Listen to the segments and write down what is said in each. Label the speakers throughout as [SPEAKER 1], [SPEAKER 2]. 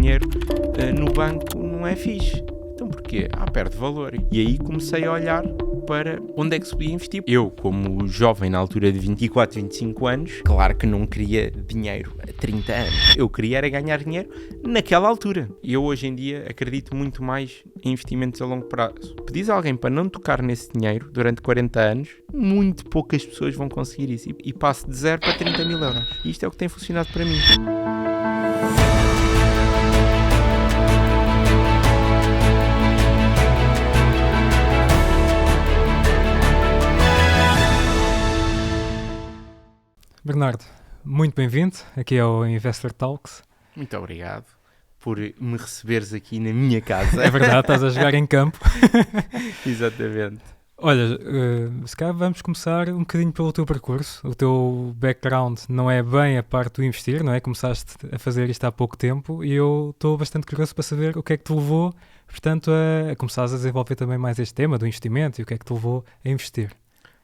[SPEAKER 1] dinheiro no banco não é fixe. Então porquê? Perde valor. E aí comecei a olhar para onde é que se podia investir. Eu, como jovem na altura de 24, 25 anos, claro que não queria dinheiro a 30 anos. Eu queria era ganhar dinheiro naquela altura. E eu hoje em dia acredito muito mais em investimentos a longo prazo. Pedis a alguém para não tocar nesse dinheiro durante 40 anos, muito poucas pessoas vão conseguir isso. E passo de 0 para 30 mil euros. E isto é o que tem funcionado para mim.
[SPEAKER 2] Bernardo, muito bem-vindo aqui ao Investor Talks.
[SPEAKER 1] Muito obrigado por me receberes aqui na minha casa.
[SPEAKER 2] É verdade, estás a jogar em campo.
[SPEAKER 1] Exatamente.
[SPEAKER 2] Olha, se calhar vamos começar um bocadinho pelo teu percurso. O teu background não é bem a parte do investir, não é? Começaste a fazer isto há pouco tempo e eu estou bastante curioso para saber o que é que te levou, portanto, a começares a desenvolver também mais este tema do investimento e o que é que te levou a investir.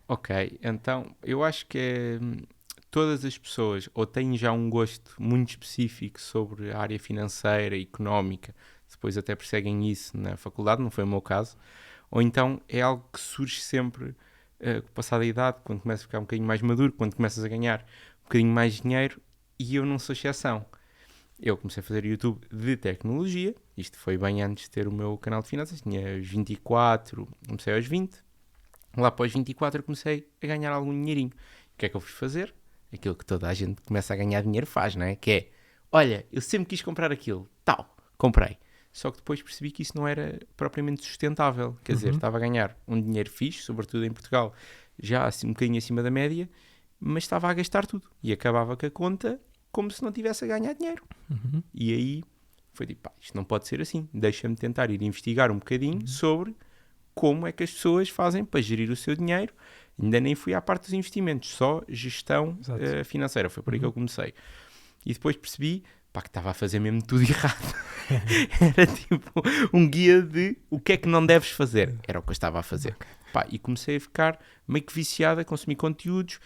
[SPEAKER 1] Ok, então eu acho que todas as pessoas ou têm já um gosto muito específico sobre a área financeira e económica, depois até perseguem isso na faculdade, não foi o meu caso, ou então é algo que surge sempre com o passar da idade, quando começas a ficar um bocadinho mais maduro, quando começas a ganhar um bocadinho mais dinheiro, e eu não sou exceção. Eu comecei a fazer YouTube de tecnologia, isto foi bem antes de ter o meu canal de finanças, tinha 24, comecei aos 20, lá após 24 eu comecei a ganhar algum dinheirinho. O que é que eu fui fazer? Aquilo que toda a gente começa a ganhar dinheiro faz, não é? Que é, olha, eu sempre quis comprar aquilo, tal, comprei. Só que depois percebi que isso não era propriamente sustentável. Quer dizer, estava a ganhar um dinheiro fixe, sobretudo em Portugal, já assim, um bocadinho acima da média, mas estava a gastar tudo. E acabava com a conta como se não tivesse a ganhar dinheiro. E aí foi tipo, pá, isto não pode ser assim. Deixa-me tentar ir investigar um bocadinho sobre como é que as pessoas fazem para gerir o seu dinheiro. Ainda nem fui à parte dos investimentos, só gestão financeira. Foi por aí que eu comecei. E depois percebi que estava a fazer mesmo tudo errado. Era tipo um guia de o que é que não deves fazer. Era o que eu estava a fazer. E comecei a ficar meio que viciado a consumir conteúdos,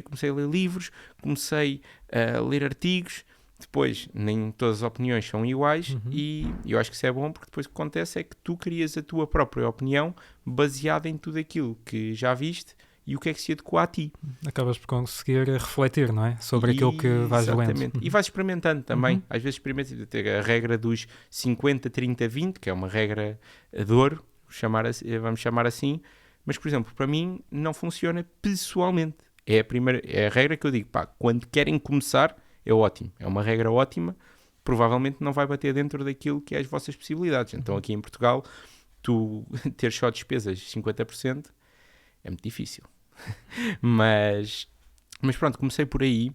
[SPEAKER 1] comecei a ler livros, comecei a ler artigos. Depois, nem todas as opiniões são iguais e eu acho que isso é bom porque depois o que acontece é que tu crias a tua própria opinião baseada em tudo aquilo que já viste e o que é que se adequa a ti.
[SPEAKER 2] Acabas por conseguir refletir, não é? Sobre aquilo que vais lendo.
[SPEAKER 1] Exatamente. E vais experimentando também. Às vezes experimentas ter a regra dos 50, 30, 20, que é uma regra de ouro, vamos chamar assim, mas, por exemplo, para mim não funciona pessoalmente. É a regra que eu digo, quando querem começar, é ótimo, é uma regra ótima, provavelmente não vai bater dentro daquilo que é as vossas possibilidades. Então aqui em Portugal, tu ter só despesas 50% é muito difícil. mas pronto, comecei por aí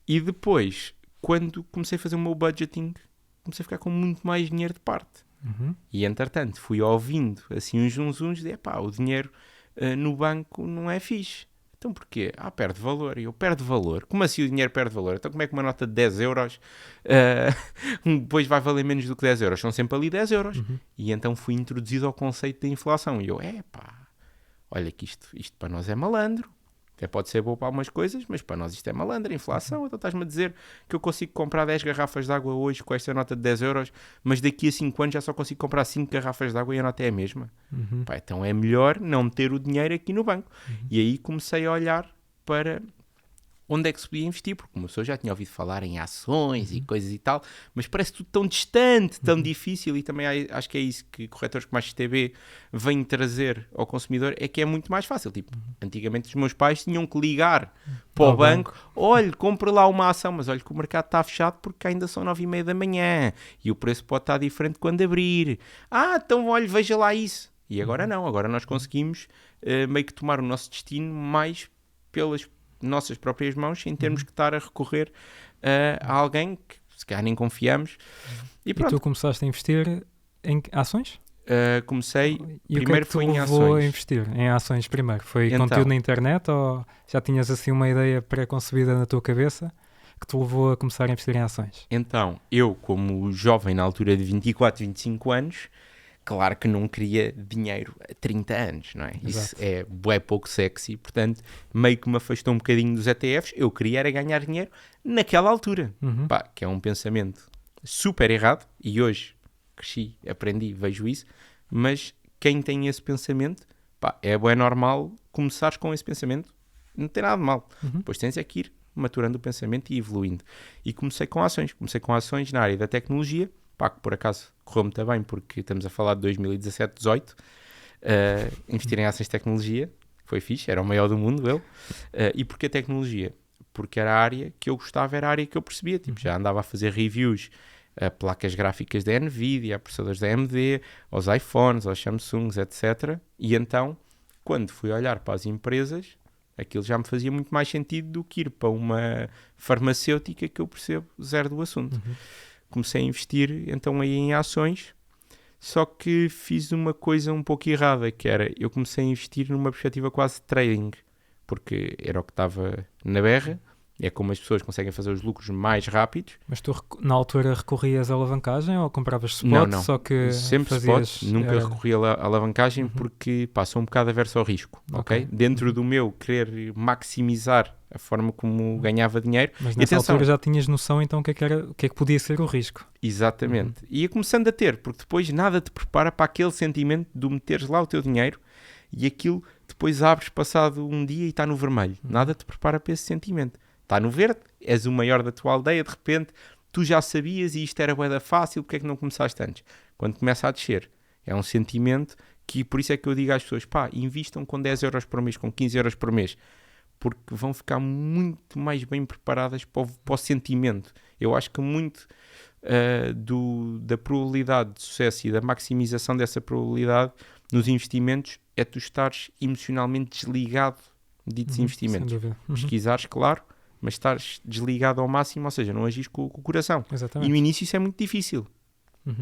[SPEAKER 1] e depois, quando comecei a fazer o meu budgeting, comecei a ficar com muito mais dinheiro de parte. E entretanto fui ouvindo assim uns zunzuns de o dinheiro no banco não é fixe. Então porquê? Perde valor. E eu, perde valor? Como assim o dinheiro perde valor? Então como é que uma nota de 10 euros depois vai valer menos do que 10 euros? São sempre ali 10 euros. E então fui introduzido ao conceito da inflação. E eu, olha que isto para nós é malandro. Até pode ser bom para algumas coisas, mas para nós isto é malandro, inflação. Então estás-me a dizer que eu consigo comprar 10 garrafas de água hoje com esta nota de 10 euros, mas daqui a 5 anos já só consigo comprar 5 garrafas de água e a nota é a mesma. Então é melhor não ter o dinheiro aqui no banco. E aí comecei a olhar para onde é que se podia investir, porque como eu já tinha ouvido falar em ações e coisas e tal, mas parece tudo tão distante, tão difícil, e também acho que é isso que corretores como a XTB vêm trazer ao consumidor, é que é muito mais fácil. Tipo, antigamente os meus pais tinham que ligar para o banco, olha, compra lá uma ação, mas olha que o mercado está fechado porque ainda são 9h30 da manhã, e o preço pode estar diferente quando abrir. Então olha, veja lá isso. E agora não, agora nós conseguimos meio que tomar o nosso destino mais pelas nossas próprias mãos, sem termos que estar a recorrer a alguém que se calhar nem confiamos. E pronto.
[SPEAKER 2] E tu começaste a investir em ações?
[SPEAKER 1] Comecei,
[SPEAKER 2] e
[SPEAKER 1] primeiro foi em ações.
[SPEAKER 2] A investir em ações primeiro? Foi
[SPEAKER 1] então,
[SPEAKER 2] conteúdo na internet ou já tinhas assim uma ideia pré-concebida na tua cabeça que te levou a começar a investir em ações?
[SPEAKER 1] Então, eu como jovem na altura de 24, 25 anos, claro que não queria dinheiro a 30 anos, não é? Exato. Isso é pouco sexy, portanto, meio que me afastou um bocadinho dos ETFs. Eu queria era ganhar dinheiro naquela altura, que é um pensamento super errado, e hoje cresci, aprendi, vejo isso, mas quem tem esse pensamento, pá, é normal começares com esse pensamento, não tem nada de mal. Depois tens é que ir maturando o pensamento e evoluindo. E comecei com ações na área da tecnologia, pá, que por acaso correu muito bem, porque estamos a falar de 2017, 18, investir em ações de tecnologia, foi fixe, era o maior do mundo, eu. E porquê tecnologia? Porque era a área que eu gostava, era a área que eu percebia, tipo, já andava a fazer reviews a placas gráficas da Nvidia, a processadores da AMD, aos iPhones, aos Samsungs, etc. E então, quando fui olhar para as empresas, aquilo já me fazia muito mais sentido do que ir para uma farmacêutica que eu percebo zero do assunto. Comecei a investir então aí em ações, só que fiz uma coisa um pouco errada, que era, eu comecei a investir numa perspectiva quase de trading, porque era o que estava na berra, é como as pessoas conseguem fazer os lucros mais rápidos.
[SPEAKER 2] Mas tu na altura recorrias à alavancagem ou compravas spot?
[SPEAKER 1] Não.
[SPEAKER 2] Só que
[SPEAKER 1] sempre
[SPEAKER 2] fazias,
[SPEAKER 1] spot, nunca recorri à alavancagem porque passou um bocado averso ao risco, ok? Dentro do meu querer maximizar a forma como ganhava dinheiro.
[SPEAKER 2] Mas nessa altura já tinhas noção então o que é que podia ser o risco.
[SPEAKER 1] Exatamente. E ia começando a ter, porque depois nada te prepara para aquele sentimento de meteres lá o teu dinheiro e aquilo depois abres passado um dia e está no vermelho. Nada te prepara para esse sentimento. Está no verde, és o maior da tua aldeia, de repente tu já sabias e isto era bué da fácil, porque é que não começaste antes? Quando começa a descer, é um sentimento que, por isso é que eu digo às pessoas, pá, invistam com 10 euros por mês, com 15 euros por mês, porque vão ficar muito mais bem preparadas para o sentimento. Eu acho que muito da probabilidade de sucesso e da maximização dessa probabilidade nos investimentos é tu estares emocionalmente desligado de investimentos. Pesquisares, claro, mas estares desligado ao máximo, ou seja, não agis com o coração.
[SPEAKER 2] Exatamente.
[SPEAKER 1] E no início isso é muito difícil.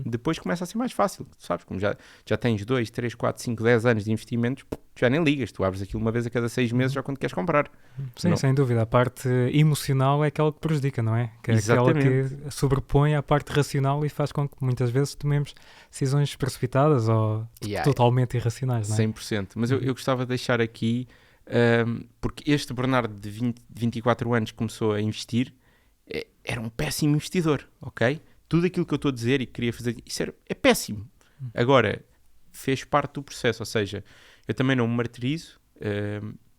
[SPEAKER 1] Depois começa a ser mais fácil, sabes? Como já tens 2, 3, 4, 5, 10 anos de investimentos, já nem ligas. Tu abres aquilo uma vez a cada 6 meses já quando queres comprar.
[SPEAKER 2] Sim, sem dúvida. A parte emocional é aquela que prejudica, não é? Que é
[SPEAKER 1] Exatamente.
[SPEAKER 2] aquela que sobrepõe à parte racional e faz com que muitas vezes tomemos decisões precipitadas ou totalmente irracionais, não é?
[SPEAKER 1] 100%. Mas eu gostava de deixar aqui, porque este Bernardo de 24 anos começou a investir, era um péssimo investidor, ok? Tudo aquilo que eu estou a dizer e que queria fazer, isso é péssimo. Agora, fez parte do processo, ou seja, eu também não me martirizo,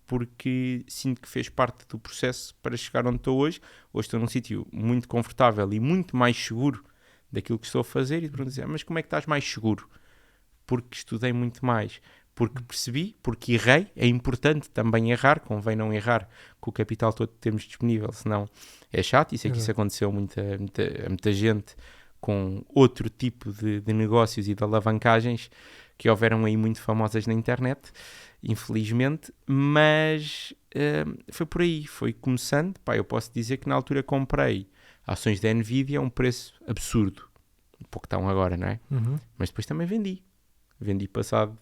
[SPEAKER 1] porque sinto que fez parte do processo para chegar onde estou hoje. Hoje estou num sítio muito confortável e muito mais seguro daquilo que estou a fazer, e pergunto, mas como é que estás mais seguro? Porque estudei muito mais, porque percebi, porque errei. É importante também errar, convém não errar com o capital todo que temos disponível, senão é chato. E sei que isso aconteceu a muita gente com outro tipo de negócios e de alavancagens que houveram aí muito famosas na internet, infelizmente, mas foi por aí, foi começando. Pá, eu posso dizer que na altura comprei ações da Nvidia a um preço absurdo, um pouco estão agora, não é? Mas depois também vendi passado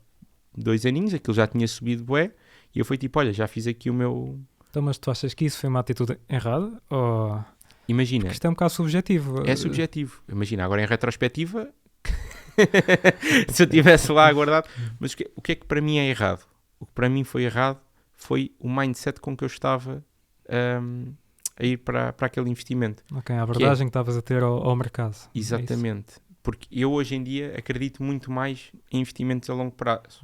[SPEAKER 1] 2 aninhos, aquilo já tinha subido bué, e eu fui tipo, olha, já fiz aqui o meu...
[SPEAKER 2] Então, mas tu achas que isso foi uma atitude errada? Ou...
[SPEAKER 1] Imagina.
[SPEAKER 2] Porque isto é um bocado subjetivo.
[SPEAKER 1] É subjetivo. Imagina, agora em retrospectiva, se eu estivesse lá aguardado, mas o que é que para mim é errado? O que para mim foi errado foi o mindset com que eu estava a ir para aquele investimento.
[SPEAKER 2] Ok, a abordagem que estavas a ter ao mercado.
[SPEAKER 1] Exatamente. Porque eu hoje em dia acredito muito mais em investimentos a longo prazo.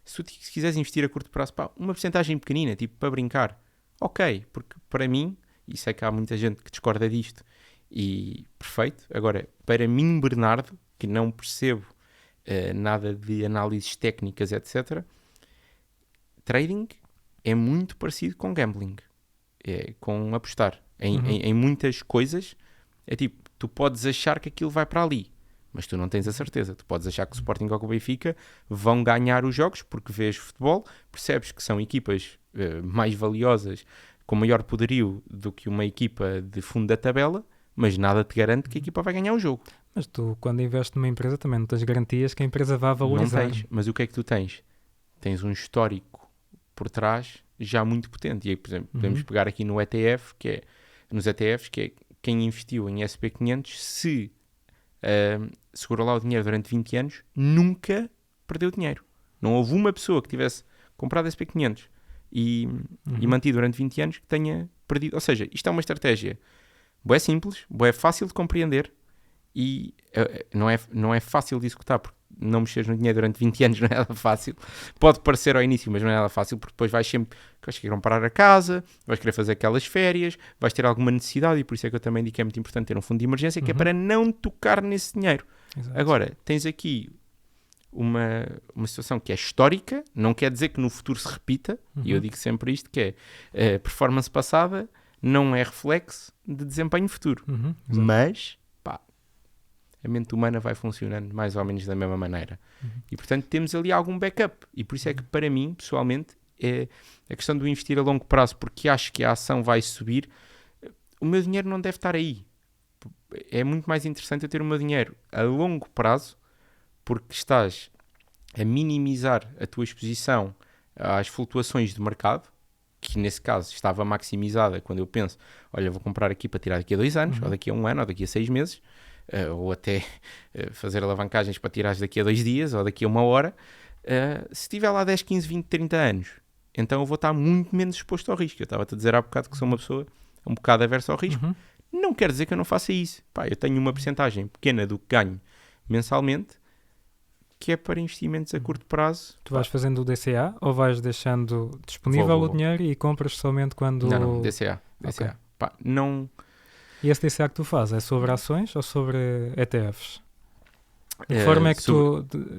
[SPEAKER 1] Se quiseres investir a curto prazo, pá, uma porcentagem pequenina, tipo para brincar, ok, porque para mim, e sei que há muita gente que discorda disto, e perfeito. Agora, para mim, Bernardo, que não percebo nada de análises técnicas, etc., trading é muito parecido com gambling, com apostar. Em muitas coisas, é tipo, tu podes achar que aquilo vai para ali, mas tu não tens a certeza. Tu podes achar que o Sporting ou que o Benfica vão ganhar os jogos porque vês futebol, percebes que são equipas mais valiosas, com maior poderio do que uma equipa de fundo da tabela, mas nada te garante que a equipa vai ganhar o jogo.
[SPEAKER 2] Mas tu, quando investes numa empresa, também não tens garantias que a empresa vá valorizar.
[SPEAKER 1] Não tens, mas o que é que tu tens? Tens um histórico por trás já muito potente. E aí, por exemplo, podemos pegar aqui no ETF, nos ETFs, que é quem investiu em SP500, se segurou lá o dinheiro durante 20 anos, nunca perdeu dinheiro. Não houve uma pessoa que tivesse comprado SP500 e mantido durante 20 anos que tenha perdido. Ou seja, isto é uma estratégia bué simples, bué fácil de compreender e não é fácil de executar, porque não mexeres no dinheiro durante 20 anos não é nada fácil. Pode parecer ao início, mas não é nada fácil, porque depois vais querer comprar a casa, vais querer fazer aquelas férias, vais ter alguma necessidade, e por isso é que eu também digo que é muito importante ter um fundo de emergência, que é para não tocar nesse dinheiro.
[SPEAKER 2] Exato.
[SPEAKER 1] Agora, tens aqui uma situação que é histórica, não quer dizer que no futuro se repita, e eu digo sempre isto, que é a performance passada não é reflexo de desempenho futuro, mas a mente humana vai funcionando mais ou menos da mesma maneira. E, portanto, temos ali algum backup. E por isso é que, para mim, pessoalmente, é a questão do investir a longo prazo, porque acho que a ação vai subir. O meu dinheiro não deve estar aí. É muito mais interessante eu ter o meu dinheiro a longo prazo, porque estás a minimizar a tua exposição às flutuações do mercado, que nesse caso estava maximizada quando eu penso, olha, vou comprar aqui para tirar daqui a 2 anos, ou daqui a 1 ano, ou daqui a 6 meses, ou até fazer alavancagens para tirar daqui a 2 dias ou daqui a 1 hora. Se estiver lá 10, 15, 20, 30 anos, então eu vou estar muito menos exposto ao risco. Eu estava-te a dizer há bocado que sou uma pessoa um bocado aversa ao risco. Não quer dizer que eu não faça isso. Eu tenho uma percentagem pequena do que ganho mensalmente, que é para investimentos a curto prazo.
[SPEAKER 2] Tu vais fazendo o DCA ou vais deixando disponível o dinheiro e compras somente quando...
[SPEAKER 1] Não, DCA.
[SPEAKER 2] Okay.
[SPEAKER 1] Não...
[SPEAKER 2] E esse DCA que tu fazes é sobre ações ou sobre ETFs? De que forma é que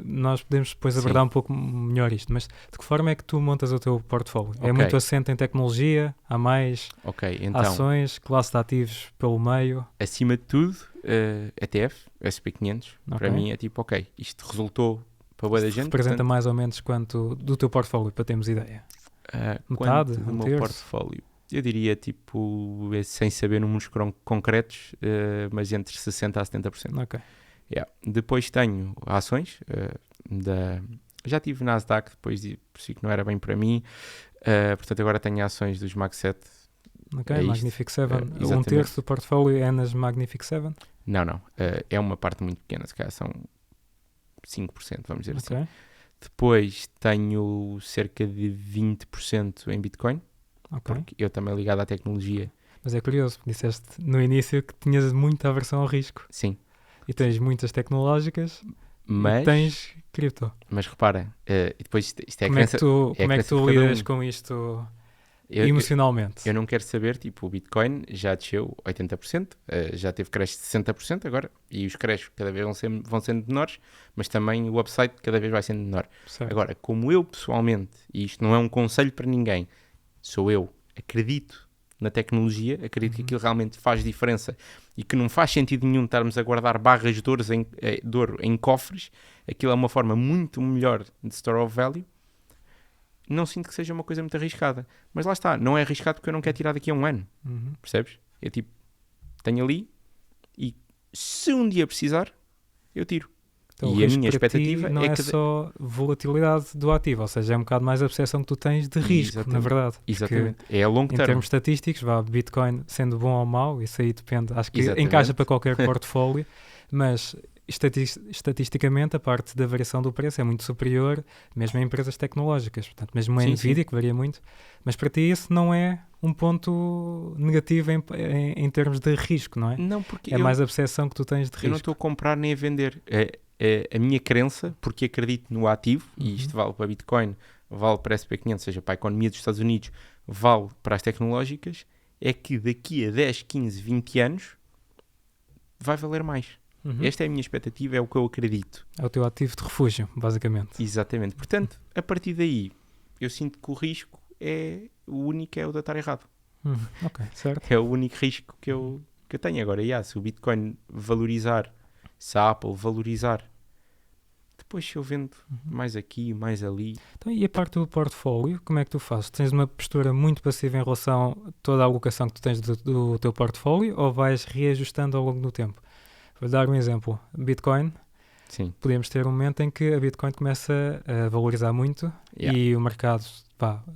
[SPEAKER 2] nós podemos depois abordar um pouco melhor isto, mas de que forma é que tu montas o teu portfólio? É muito assente em tecnologia? Há mais
[SPEAKER 1] então,
[SPEAKER 2] ações, classe de ativos pelo meio?
[SPEAKER 1] Acima de tudo, ETF, SP500, para mim é tipo, isto resultou para boa da gente.
[SPEAKER 2] Representa mais ou menos quanto do teu portfólio, para termos ideia? Metade?
[SPEAKER 1] Do meu portfólio? Eu diria, tipo, sem saber números concretos, mas entre 60% a 70%.
[SPEAKER 2] Ok.
[SPEAKER 1] Depois tenho ações, já tive Nasdaq, depois percebi que não era bem para mim, portanto agora tenho ações dos Mag 7.
[SPEAKER 2] Ok, Magnific 7. 1/3 do portfólio é nas Magnific 7?
[SPEAKER 1] Não. É uma parte muito pequena, se calhar são 5%, vamos dizer assim. Depois tenho cerca de 20% em Bitcoin. Porque eu também ligado à tecnologia.
[SPEAKER 2] Mas é curioso, disseste no início que tinhas muita aversão ao risco.
[SPEAKER 1] Sim.
[SPEAKER 2] E tens muitas tecnológicas, mas tens cripto.
[SPEAKER 1] Mas repara, e depois isto é
[SPEAKER 2] como é que tu lidas com isto emocionalmente?
[SPEAKER 1] Eu não quero saber, tipo, o Bitcoin já desceu 80%, já teve crash de 60% agora, e os crashes cada vez vão sendo menores, mas também o upside cada vez vai sendo menor.
[SPEAKER 2] Certo.
[SPEAKER 1] Agora, como eu pessoalmente, e isto não é um conselho para ninguém, acredito na tecnologia, acredito que aquilo realmente faz diferença e que não faz sentido nenhum estarmos a guardar barras de ouro em cofres. Aquilo é uma forma muito melhor de store of value. Não sinto que seja uma coisa muito arriscada, mas lá está, não é arriscado porque eu não quero tirar daqui a 1 ano, percebes? Eu tipo, tenho ali e se um dia precisar, eu tiro.
[SPEAKER 2] Então,
[SPEAKER 1] e a minha expectativa
[SPEAKER 2] não é
[SPEAKER 1] que
[SPEAKER 2] só volatilidade do ativo, ou seja, é um bocado mais a percepção que tu tens de risco, na verdade.
[SPEAKER 1] Exatamente. É a longo termo.
[SPEAKER 2] Em termos estatísticos, Bitcoin sendo bom ou mau, isso aí depende, acho que encaixa para qualquer portfólio, mas estatisticamente a parte da variação do preço é muito superior, mesmo em empresas tecnológicas, portanto, mesmo a Nvidia, que varia muito, mas para ti isso não é um ponto negativo em termos de risco, não é?
[SPEAKER 1] Não, porque
[SPEAKER 2] mais a percepção que tu tens de risco.
[SPEAKER 1] Eu não estou a comprar nem a vender. A minha crença, porque acredito no ativo, e isto vale para Bitcoin, vale para SP500, seja para a economia dos Estados Unidos, vale para as tecnológicas, é que daqui a 10, 15, 20 anos vai valer mais. Esta é a minha expectativa, é o que eu acredito.
[SPEAKER 2] É o teu ativo de refúgio, basicamente.
[SPEAKER 1] Exatamente. Portanto, a partir daí, eu sinto que o risco o único é o de estar errado.
[SPEAKER 2] Ok, certo.
[SPEAKER 1] É o único risco que eu tenho. Agora, se o Bitcoin valorizar, se a Apple valorizar, depois se eu vendo mais aqui, mais ali.
[SPEAKER 2] Então, e a parte do portfólio, como é que tu fazes? Tens uma postura muito passiva em relação a toda a alocação que tu tens do teu portfólio ou vais reajustando ao longo do tempo? Vou dar um exemplo. Bitcoin.
[SPEAKER 1] Sim.
[SPEAKER 2] Podemos ter um momento em que a Bitcoin começa a valorizar muito e o mercado,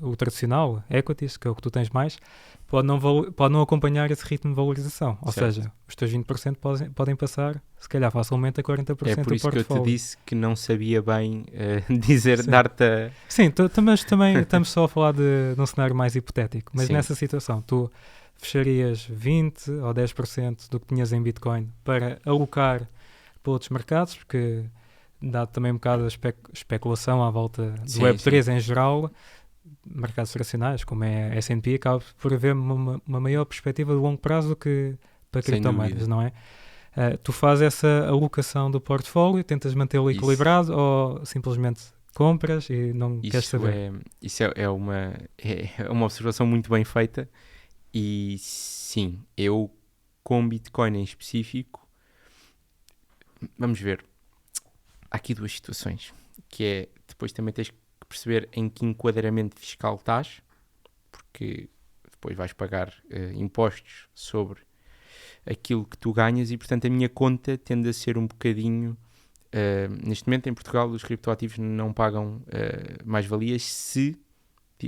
[SPEAKER 2] o tradicional, equities, que é o que tu tens mais, pode não acompanhar esse ritmo de valorização. Ou seja, os teus 20% podem passar, se calhar, facilmente a 40% do portfólio.
[SPEAKER 1] É por isso que eu te disse que não sabia bem dar-te a...
[SPEAKER 2] Sim, mas também estamos só a falar de um cenário mais hipotético. Mas nessa situação, tu fecharias 20 ou 10% do que tinhas em Bitcoin para alocar para outros mercados, porque dá também um bocado a especulação à volta do
[SPEAKER 1] Sim,
[SPEAKER 2] Web3 em geral, mercados tradicionais, como é a S&P, acaba por haver uma maior perspectiva de longo prazo do que para
[SPEAKER 1] Sem
[SPEAKER 2] criptomoedas,
[SPEAKER 1] dúvida.
[SPEAKER 2] não é? Tu fazes essa alocação do portfólio, tentas mantê-lo
[SPEAKER 1] Isso.
[SPEAKER 2] equilibrado ou simplesmente compras e não queres saber?
[SPEAKER 1] Isso é uma observação muito bem feita e sim, eu com Bitcoin em específico, vamos ver, há aqui duas situações, que é, depois também tens que perceber em que enquadramento fiscal estás, porque depois vais pagar impostos sobre aquilo que tu ganhas e, portanto, a minha conta tende a ser um bocadinho... neste momento, em Portugal, os criptoativos não pagam mais-valias se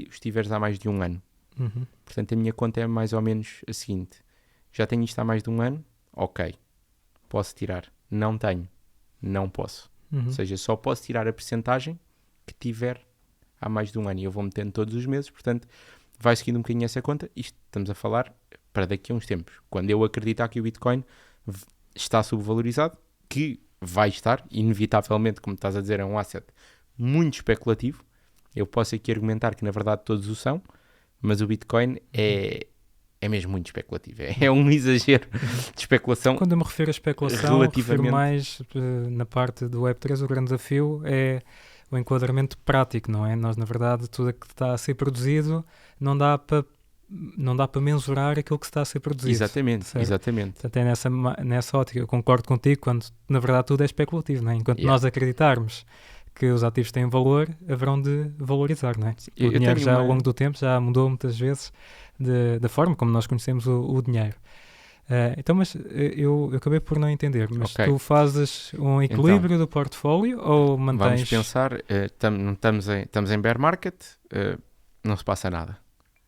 [SPEAKER 1] os tiveres há mais de um ano.
[SPEAKER 2] Uhum.
[SPEAKER 1] Portanto, a minha conta é mais ou menos a seguinte. Já tenho isto há mais de um ano? Ok. Posso tirar. Não tenho. Não posso.
[SPEAKER 2] Uhum.
[SPEAKER 1] Ou seja, só posso tirar a percentagem que tiver há mais de um ano. E eu vou metendo todos os meses. Portanto, vai seguindo um bocadinho essa conta. Isto estamos a falar para daqui a uns tempos. Quando eu acreditar que o Bitcoin está subvalorizado, que vai estar, inevitavelmente, como estás a dizer, é um asset muito especulativo. Eu posso aqui argumentar que, na verdade, todos o são, mas o Bitcoin é mesmo muito especulativo. É um exagero de especulação.
[SPEAKER 2] Quando eu me refiro a especulação, refiro mais na parte do Web3, o grande desafio é o enquadramento prático, não é? Nós, na verdade, tudo que está a ser produzido não dá para mensurar aquilo que está a ser produzido.
[SPEAKER 1] Exatamente,
[SPEAKER 2] certo?
[SPEAKER 1] exatamente.
[SPEAKER 2] Portanto, é nessa ótica, eu concordo contigo, quando na verdade tudo é especulativo, não é? Enquanto nós acreditarmos que os ativos têm valor, haverão de valorizar, não é? O dinheiro já ao longo do tempo já mudou muitas vezes da forma como nós conhecemos o dinheiro. Então, mas eu acabei por não entender, mas tu fazes um equilíbrio do portfólio ou mantens...
[SPEAKER 1] Vamos pensar, estamos em bear market, não se passa nada.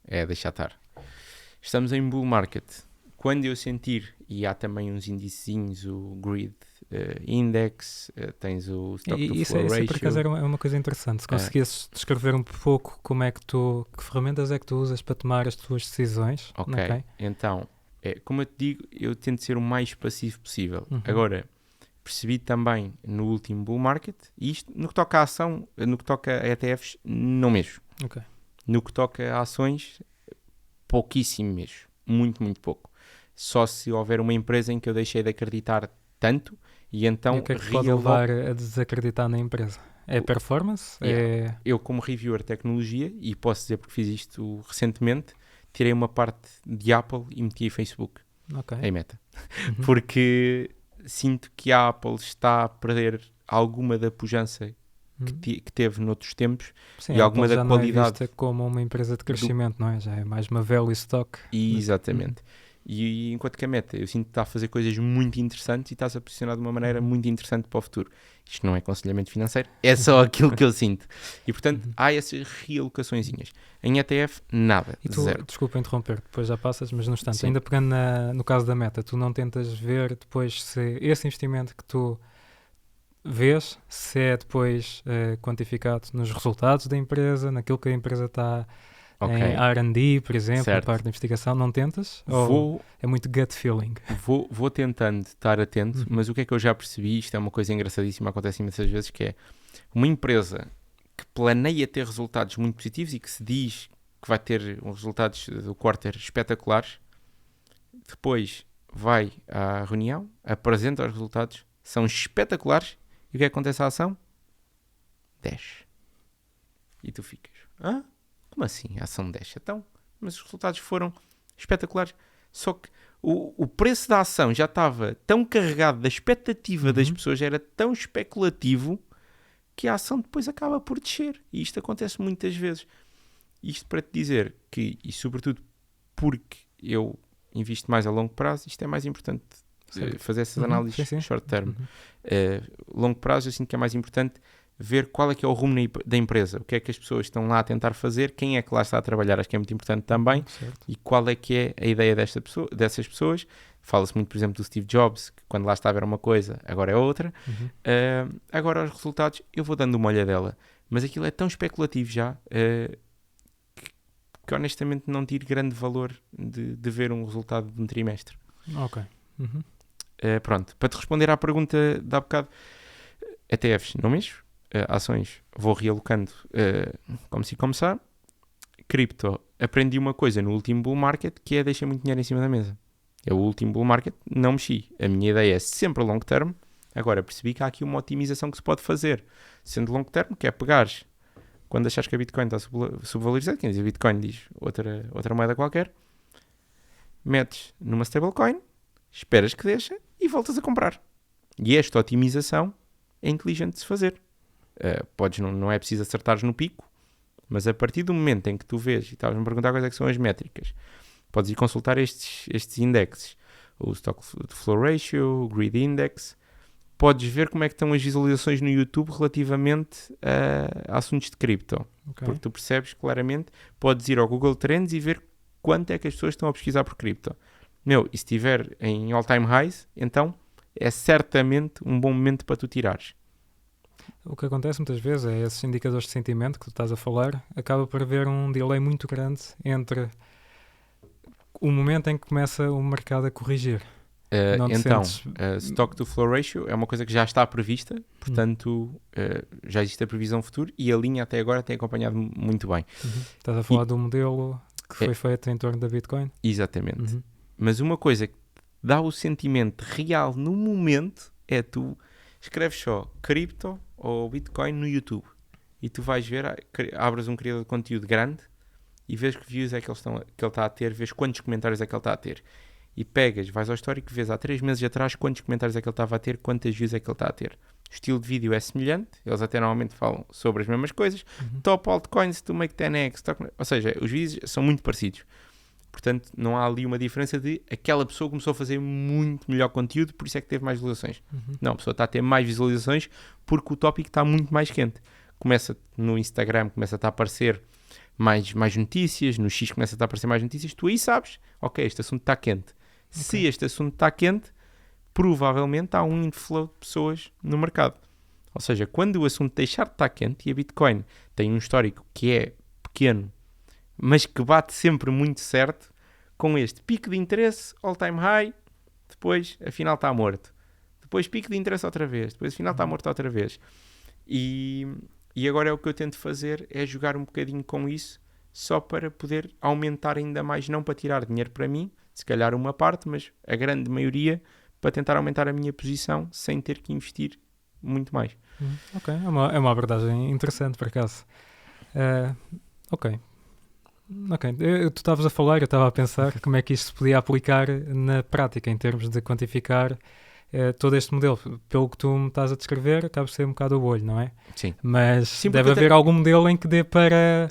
[SPEAKER 1] É deixar estar. Estamos em bull market. Quando eu sentir, e há também uns indicinhos, o Grid Index, tens o Stock to Flow Ratio.
[SPEAKER 2] Isso por acaso é uma coisa interessante. Se conseguisses descrever um pouco como é que ferramentas é que tu usas para tomar as tuas decisões.
[SPEAKER 1] Ok. Então, como eu te digo, eu tento ser o mais passivo possível.
[SPEAKER 2] Uhum.
[SPEAKER 1] Agora, percebi também no último bull market, e isto no que toca a ação, no que toca a ETFs, não mesmo.
[SPEAKER 2] Ok.
[SPEAKER 1] No que toca a ações, pouquíssimo mesmo. Muito, muito pouco. Só se houver uma empresa em que eu deixei de acreditar tanto e então...
[SPEAKER 2] E o que é que pode levar a desacreditar na empresa? É performance?
[SPEAKER 1] Eu, como reviewer de tecnologia, e posso dizer porque fiz isto recentemente, tirei uma parte de Apple e meti em Facebook. Em Meta.
[SPEAKER 2] Uhum.
[SPEAKER 1] Porque sinto que a Apple está a perder alguma da pujança que teve noutros tempos.
[SPEAKER 2] Sim,
[SPEAKER 1] e alguma da qualidade.
[SPEAKER 2] Não é vista como uma empresa de crescimento, não é? Já é mais uma value stock.
[SPEAKER 1] Exatamente. E enquanto que a Meta, eu sinto que está a fazer coisas muito interessantes e está-se a posicionar de uma maneira muito interessante para o futuro. Isto não é aconselhamento financeiro, é só aquilo que eu sinto. E portanto, há essas realocaçõezinhas. Em ETF, nada.
[SPEAKER 2] E tu,
[SPEAKER 1] zero.
[SPEAKER 2] Desculpa interromper, depois já passas, mas no instante,
[SPEAKER 1] Sim.
[SPEAKER 2] ainda pegando no caso da Meta, tu não tentas ver depois se esse investimento que tu vês, se é depois quantificado nos resultados da empresa, naquilo que a empresa está em R&D, por exemplo, na parte de investigação, não tentas? Ou é muito gut feeling?
[SPEAKER 1] Vou tentando estar atento, mas o que é que eu já percebi, isto é uma coisa engraçadíssima, acontece imensas vezes, que é uma empresa que planeia ter resultados muito positivos e que se diz que vai ter resultados do quarter espetaculares, depois vai à reunião, apresenta os resultados, são espetaculares, e o que é que acontece à ação? 10. E tu ficas, como assim a ação 10? Então, mas os resultados foram espetaculares. Só que o preço da ação já estava tão carregado da expectativa das pessoas, já era tão especulativo, que a ação depois acaba por descer. E isto acontece muitas vezes. Isto para te dizer que, e sobretudo porque eu invisto mais a longo prazo, isto é mais importante fazer essas análises short term. Longo prazo eu sinto que é mais importante ver qual é que é o rumo da empresa, o que é que as pessoas estão lá a tentar fazer, quem é que lá está a trabalhar, acho que é muito importante também, e qual é que é a ideia dessas pessoas. Fala-se muito, por exemplo, do Steve Jobs, que quando lá estava era uma coisa, agora é outra. Agora os resultados, eu vou dando uma olhadela, mas aquilo é tão especulativo já, que que honestamente não tire grande valor de ver um resultado de um trimestre.
[SPEAKER 2] Ok. Uhum.
[SPEAKER 1] Pronto, para te responder à pergunta de há bocado, ETFs não mexo, ações vou realocando como se começar. Cripto, aprendi uma coisa no último bull market, que é deixar muito dinheiro em cima da mesa. É o último bull market, não mexi. A minha ideia é sempre long term. Agora percebi que há aqui uma otimização que se pode fazer, sendo long term, que é pegares, quando achares que a Bitcoin está subvalorizada, quem diz a Bitcoin diz outra moeda qualquer, metes numa stablecoin, esperas que deixa e voltas a comprar. E esta otimização é inteligente de se fazer. Não é preciso acertares no pico, mas a partir do momento em que tu vês, e estavas-me a perguntar quais é que são as métricas, podes ir consultar estes indexes, o Stock to Flow Ratio, o Greed Index, podes ver como é que estão as visualizações no YouTube relativamente a assuntos de cripto.
[SPEAKER 2] Okay.
[SPEAKER 1] Porque tu percebes claramente, podes ir ao Google Trends e ver quanto é que as pessoas estão a pesquisar por cripto. E se estiver em all-time highs, então é certamente um bom momento para tu tirares.
[SPEAKER 2] O que acontece muitas vezes é esses indicadores de sentimento que tu estás a falar, acaba por haver um delay muito grande entre o momento em que começa o mercado a corrigir.
[SPEAKER 1] Stock to Flow Ratio é uma coisa que já está prevista, portanto já existe a previsão futuro e a linha até agora tem acompanhado muito bem.
[SPEAKER 2] Estás a falar do modelo que foi feito em torno da Bitcoin?
[SPEAKER 1] Exatamente. Mas uma coisa que dá o sentimento real no momento é tu escreves só cripto ou Bitcoin no YouTube e tu vais ver, abres um criador de conteúdo grande e vês que views é que ele está a ter, vês quantos comentários é que ele está a ter. E pegas, vais ao histórico, vês há 3 meses atrás quantos comentários é que ele estava a ter, quantas views é que ele está a ter. O estilo de vídeo é semelhante, eles até normalmente falam sobre as mesmas coisas. Top altcoins to make 10x, ou seja, os vídeos são muito parecidos. Portanto, não há ali uma diferença de aquela pessoa começou a fazer muito melhor conteúdo, por isso é que teve mais visualizações. Não, a pessoa está a ter mais visualizações porque o tópico está muito mais quente. Começa no Instagram, começa a aparecer mais notícias, no X começa a aparecer mais notícias, tu aí sabes, ok, este assunto está quente. Se este assunto está quente, provavelmente há um inflow de pessoas no mercado. Ou seja, quando o assunto deixar de estar quente e a Bitcoin tem um histórico que é pequeno, mas que bate sempre muito certo, com este pico de interesse, all-time high, depois afinal está morto. Depois pico de interesse outra vez, depois afinal está morto outra vez. E agora é o que eu tento fazer, é jogar um bocadinho com isso, só para poder aumentar ainda mais, não para tirar dinheiro para mim, se calhar uma parte, mas a grande maioria para tentar aumentar a minha posição sem ter que investir muito mais.
[SPEAKER 2] Ok, é uma abordagem interessante por acaso. Ok. Tu estavas a falar, eu estava a pensar como é que isto se podia aplicar na prática em termos de quantificar todo este modelo. Pelo que tu me estás a descrever, acaba de ser um bocado o olho, não é?
[SPEAKER 1] Sim.
[SPEAKER 2] Mas sim, deve haver algum modelo em que dê para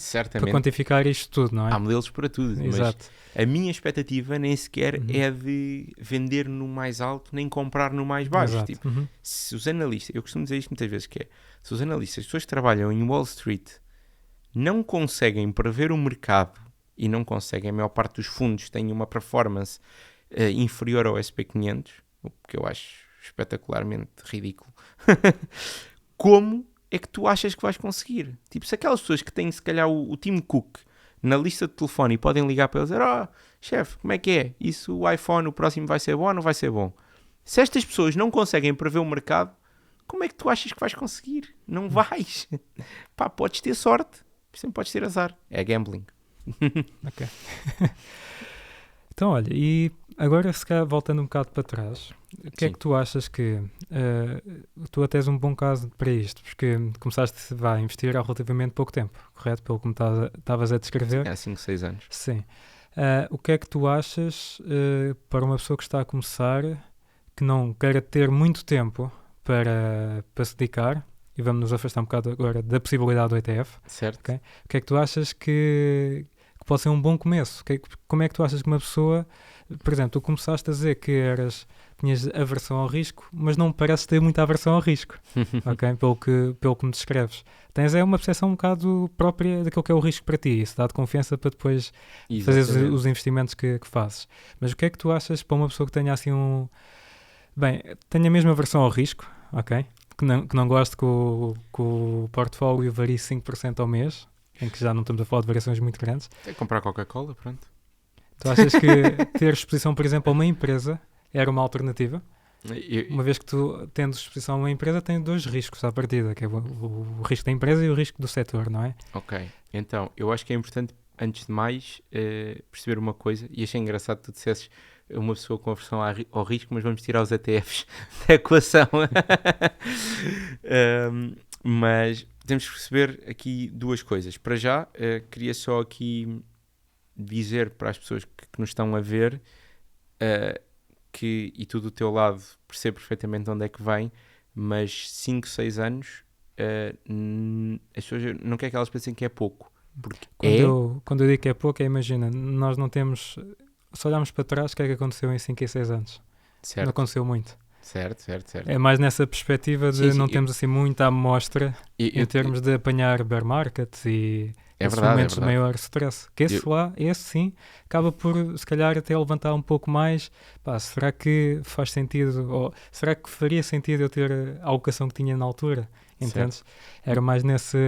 [SPEAKER 2] quantificar isto tudo, não é?
[SPEAKER 1] Há modelos para tudo.
[SPEAKER 2] Exato.
[SPEAKER 1] Mas a minha expectativa nem sequer é de vender no mais alto nem comprar no mais baixo. Tipo, se os analistas, eu costumo dizer isto muitas vezes, que é, se os analistas, as pessoas que trabalham em Wall Street não conseguem prever o mercado e não conseguem, a maior parte dos fundos tem uma performance inferior ao SP500, o que eu acho espetacularmente ridículo. Como é que tu achas que vais conseguir? Tipo, se aquelas pessoas que têm, se calhar, o Tim Cook na lista de telefone e podem ligar para ele e dizer, chefe, como é que é? Isso, o iPhone, o próximo vai ser bom ou não vai ser bom? Se estas pessoas não conseguem prever o mercado, como é que tu achas que vais conseguir? Não vais. Pá, podes ter sorte, sempre podes ter azar. É gambling.
[SPEAKER 2] Ok. Então, olha, e agora se calhar voltando um bocado para trás, o que é que tu achas que tu até és um bom caso para isto, porque começaste a investir há relativamente pouco tempo, correto? Pelo que me estavas a descrever.
[SPEAKER 1] Há 5, 6 anos.
[SPEAKER 2] Sim. O que é que tu achas para uma pessoa que está a começar, que não queira ter muito tempo para se dedicar, e vamos nos afastar um bocado agora da possibilidade do ETF.
[SPEAKER 1] Certo.
[SPEAKER 2] Okay? O que é que tu achas que pode ser um bom começo? Como é que tu achas que uma pessoa, por exemplo, tu começaste a dizer que tinhas aversão ao risco, mas não pareces ter muita aversão ao risco, okay? pelo que me descreves. Tens uma percepção um bocado própria daquilo que é o risco para ti, isso dá-te confiança para depois fazer os investimentos que fazes. Mas o que é que tu achas para uma pessoa que tenha assim tenha a mesma aversão ao risco, ok? Que não goste que o portfólio varie 5% ao mês, em que já não estamos a falar de variações muito grandes.
[SPEAKER 1] É comprar Coca-Cola, pronto.
[SPEAKER 2] Tu achas que ter exposição, por exemplo, a uma empresa era uma alternativa? Uma vez que tu, tendo exposição a uma empresa, tens dois riscos à partida, que é o risco da empresa e o risco do setor, não é?
[SPEAKER 1] Ok, então, eu acho que é importante, antes de mais, perceber uma coisa, e achei engraçado que tu dissesses uma pessoa com aversão ao risco, mas vamos tirar os ETFs da equação. Mas temos que perceber aqui duas coisas. Para já, queria só aqui dizer para as pessoas que nos estão a ver que, e tu do teu lado percebe perfeitamente de onde é que vem, mas 5, 6 anos as pessoas não quer que elas pensem que é pouco. Porque
[SPEAKER 2] quando eu digo que é pouco, imagina, nós não temos, se olharmos para trás, o que é que aconteceu em 5 e 6 anos?
[SPEAKER 1] certo,
[SPEAKER 2] Não aconteceu muito.
[SPEAKER 1] certo.
[SPEAKER 2] É mais nessa perspectiva de
[SPEAKER 1] Sim,
[SPEAKER 2] não termos assim muita amostra em termos de apanhar bear market e esses momentos de maior stress. Que esse sim, acaba por se calhar até levantar um pouco mais. Pá, será que faz sentido, ou será que faria sentido eu ter a alocação que tinha na altura? Entendes? Era mais nesse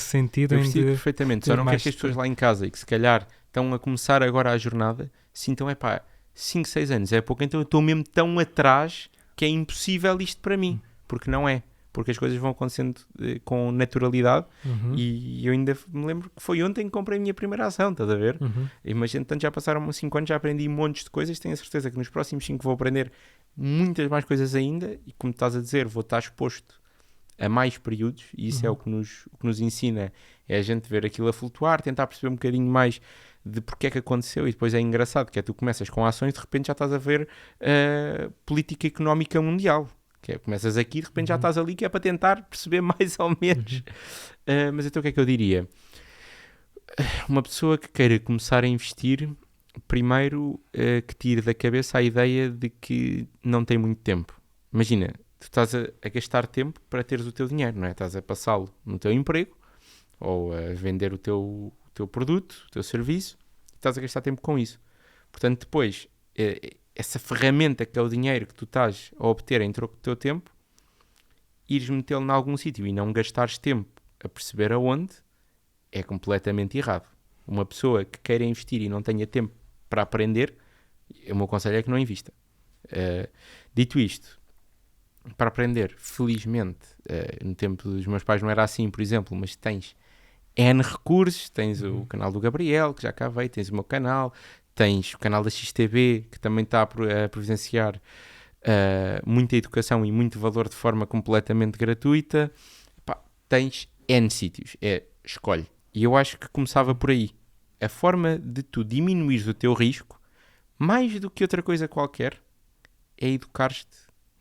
[SPEAKER 2] sentido.
[SPEAKER 1] Eu percebo perfeitamente, só não quero que as pessoas lá em casa e que se calhar estão a começar agora a jornada, sintam, 5, 6 anos é pouco, então eu estou mesmo tão atrás que é impossível isto para mim, porque não é. Porque as coisas vão acontecendo com naturalidade e eu ainda me lembro que foi ontem que comprei a minha primeira ação, estás a ver? Imagina, tanto já passaram 5 anos, já aprendi montes de coisas, tenho a certeza que nos próximos 5 vou aprender muitas mais coisas ainda e como estás a dizer, vou estar exposto a mais períodos e isso é o que nos ensina, é a gente ver aquilo a flutuar, tentar perceber um bocadinho mais de porque é que aconteceu e depois é engraçado que é tu começas com ações e de repente já estás a ver política económica mundial. Que é, começas aqui de repente já estás ali que é para tentar perceber mais ou menos. Mas então o que é que eu diria? Uma pessoa que queira começar a investir, primeiro que tire da cabeça a ideia de que não tem muito tempo. Imagina, tu estás a gastar tempo para teres o teu dinheiro, não é? Estás a passá-lo no teu emprego ou a vender o teu produto, o teu serviço, e estás a gastar tempo com isso. Portanto, depois, essa ferramenta que é o dinheiro que tu estás a obter em troco do teu tempo, ires metê-lo em algum sítio e não gastares tempo a perceber aonde, é completamente errado. Uma pessoa que queira investir e não tenha tempo para aprender, o meu conselho é que não invista. Dito isto, para aprender, felizmente, no tempo dos meus pais não era assim, por exemplo, mas tens N recursos, tens o canal do Gabriel, que já cá veio, tens o meu canal, tens o canal da XTB, que também está a providenciar muita educação e muito valor de forma completamente gratuita. Tens N sítios, escolhe. E eu acho que começava por aí. A forma de tu diminuires o teu risco, mais do que outra coisa qualquer, é educar-te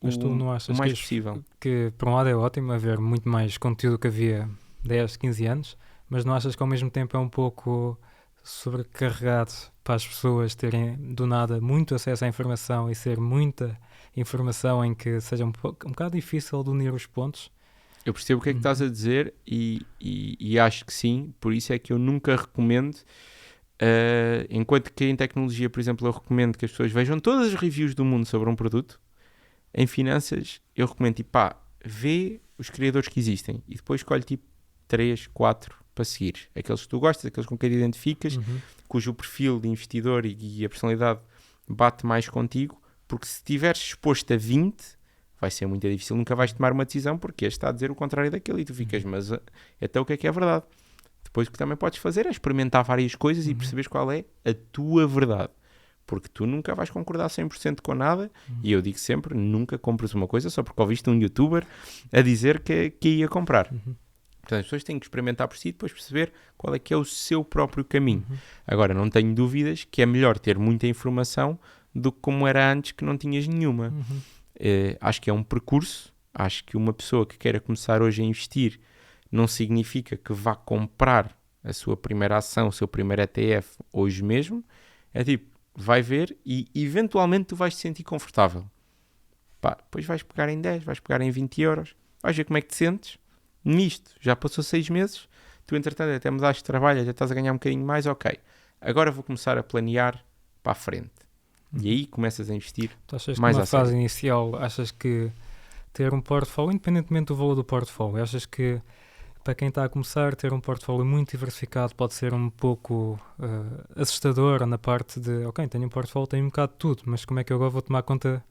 [SPEAKER 2] mas tu não achas
[SPEAKER 1] o mais possível.
[SPEAKER 2] Que por um lado é ótimo haver muito mais conteúdo que havia 10, 15 anos, mas não achas que ao mesmo tempo é um pouco sobrecarregado para as pessoas terem do nada muito acesso à informação e ser muita informação em que seja um bocado difícil de unir os pontos?
[SPEAKER 1] Eu percebo o que é que estás a dizer e acho que sim, por isso é que eu nunca recomendo, enquanto que em tecnologia, por exemplo, eu recomendo que as pessoas vejam todas as reviews do mundo sobre um produto. Em finanças, eu recomendo, vê os criadores que existem e depois escolhe, 3, 4 para seguir. Aqueles que tu gostas, aqueles com quem te identificas, cujo perfil de investidor e a personalidade bate mais contigo, porque se estiveres exposto a 20, vai ser muito difícil, nunca vais tomar uma decisão, porque este está a dizer o contrário daquele e tu ficas, mas até o que é verdade? Depois o que também podes fazer é experimentar várias coisas e perceberes qual é a tua verdade. Porque tu nunca vais concordar 100% com nada e eu digo sempre, nunca compres uma coisa só porque ouviste um youtuber a dizer que ia comprar. Portanto, as pessoas têm que experimentar por si e depois perceber qual é que é o seu próprio caminho. Agora, não tenho dúvidas que é melhor ter muita informação do que como era antes que não tinhas nenhuma. Acho que é um percurso, acho que uma pessoa que queira começar hoje a investir não significa que vá comprar a sua primeira ação, o seu primeiro ETF hoje mesmo. É vai ver e eventualmente tu vais te sentir confortável. Depois vais pegar em 10, vais pegar em 20 euros, vais ver como é que te sentes. Nisto, já passou 6 meses, tu entretanto até mudaste de trabalho, já estás a ganhar um bocadinho mais, ok. Agora vou começar a planear para a frente. E aí começas a investir
[SPEAKER 2] tu achas
[SPEAKER 1] mais
[SPEAKER 2] que
[SPEAKER 1] à sério.
[SPEAKER 2] Fase inicial, achas que ter um portfólio, independentemente do valor do portfólio, achas que para quem está a começar, ter um portfólio muito diversificado pode ser um pouco assustador na parte de, ok, tenho um portfólio, tenho um bocado de tudo, mas como é que eu agora vou tomar conta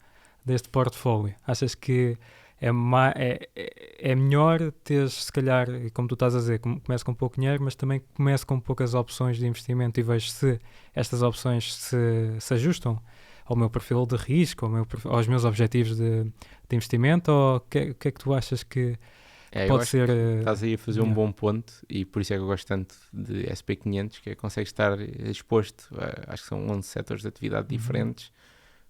[SPEAKER 2] deste portfólio? Achas que é melhor teres, se calhar, como tu estás a dizer, comece com pouco dinheiro, mas também comece com poucas opções de investimento e vejo se estas opções se ajustam ao meu perfil de risco, aos meus objetivos de investimento, ou o que é que tu achas que pode ser...
[SPEAKER 1] Estás aí a fazer um bom ponto, e por isso é que eu gosto tanto de SP500, que é que consegues estar exposto a, acho que são 11 setores de atividade diferentes,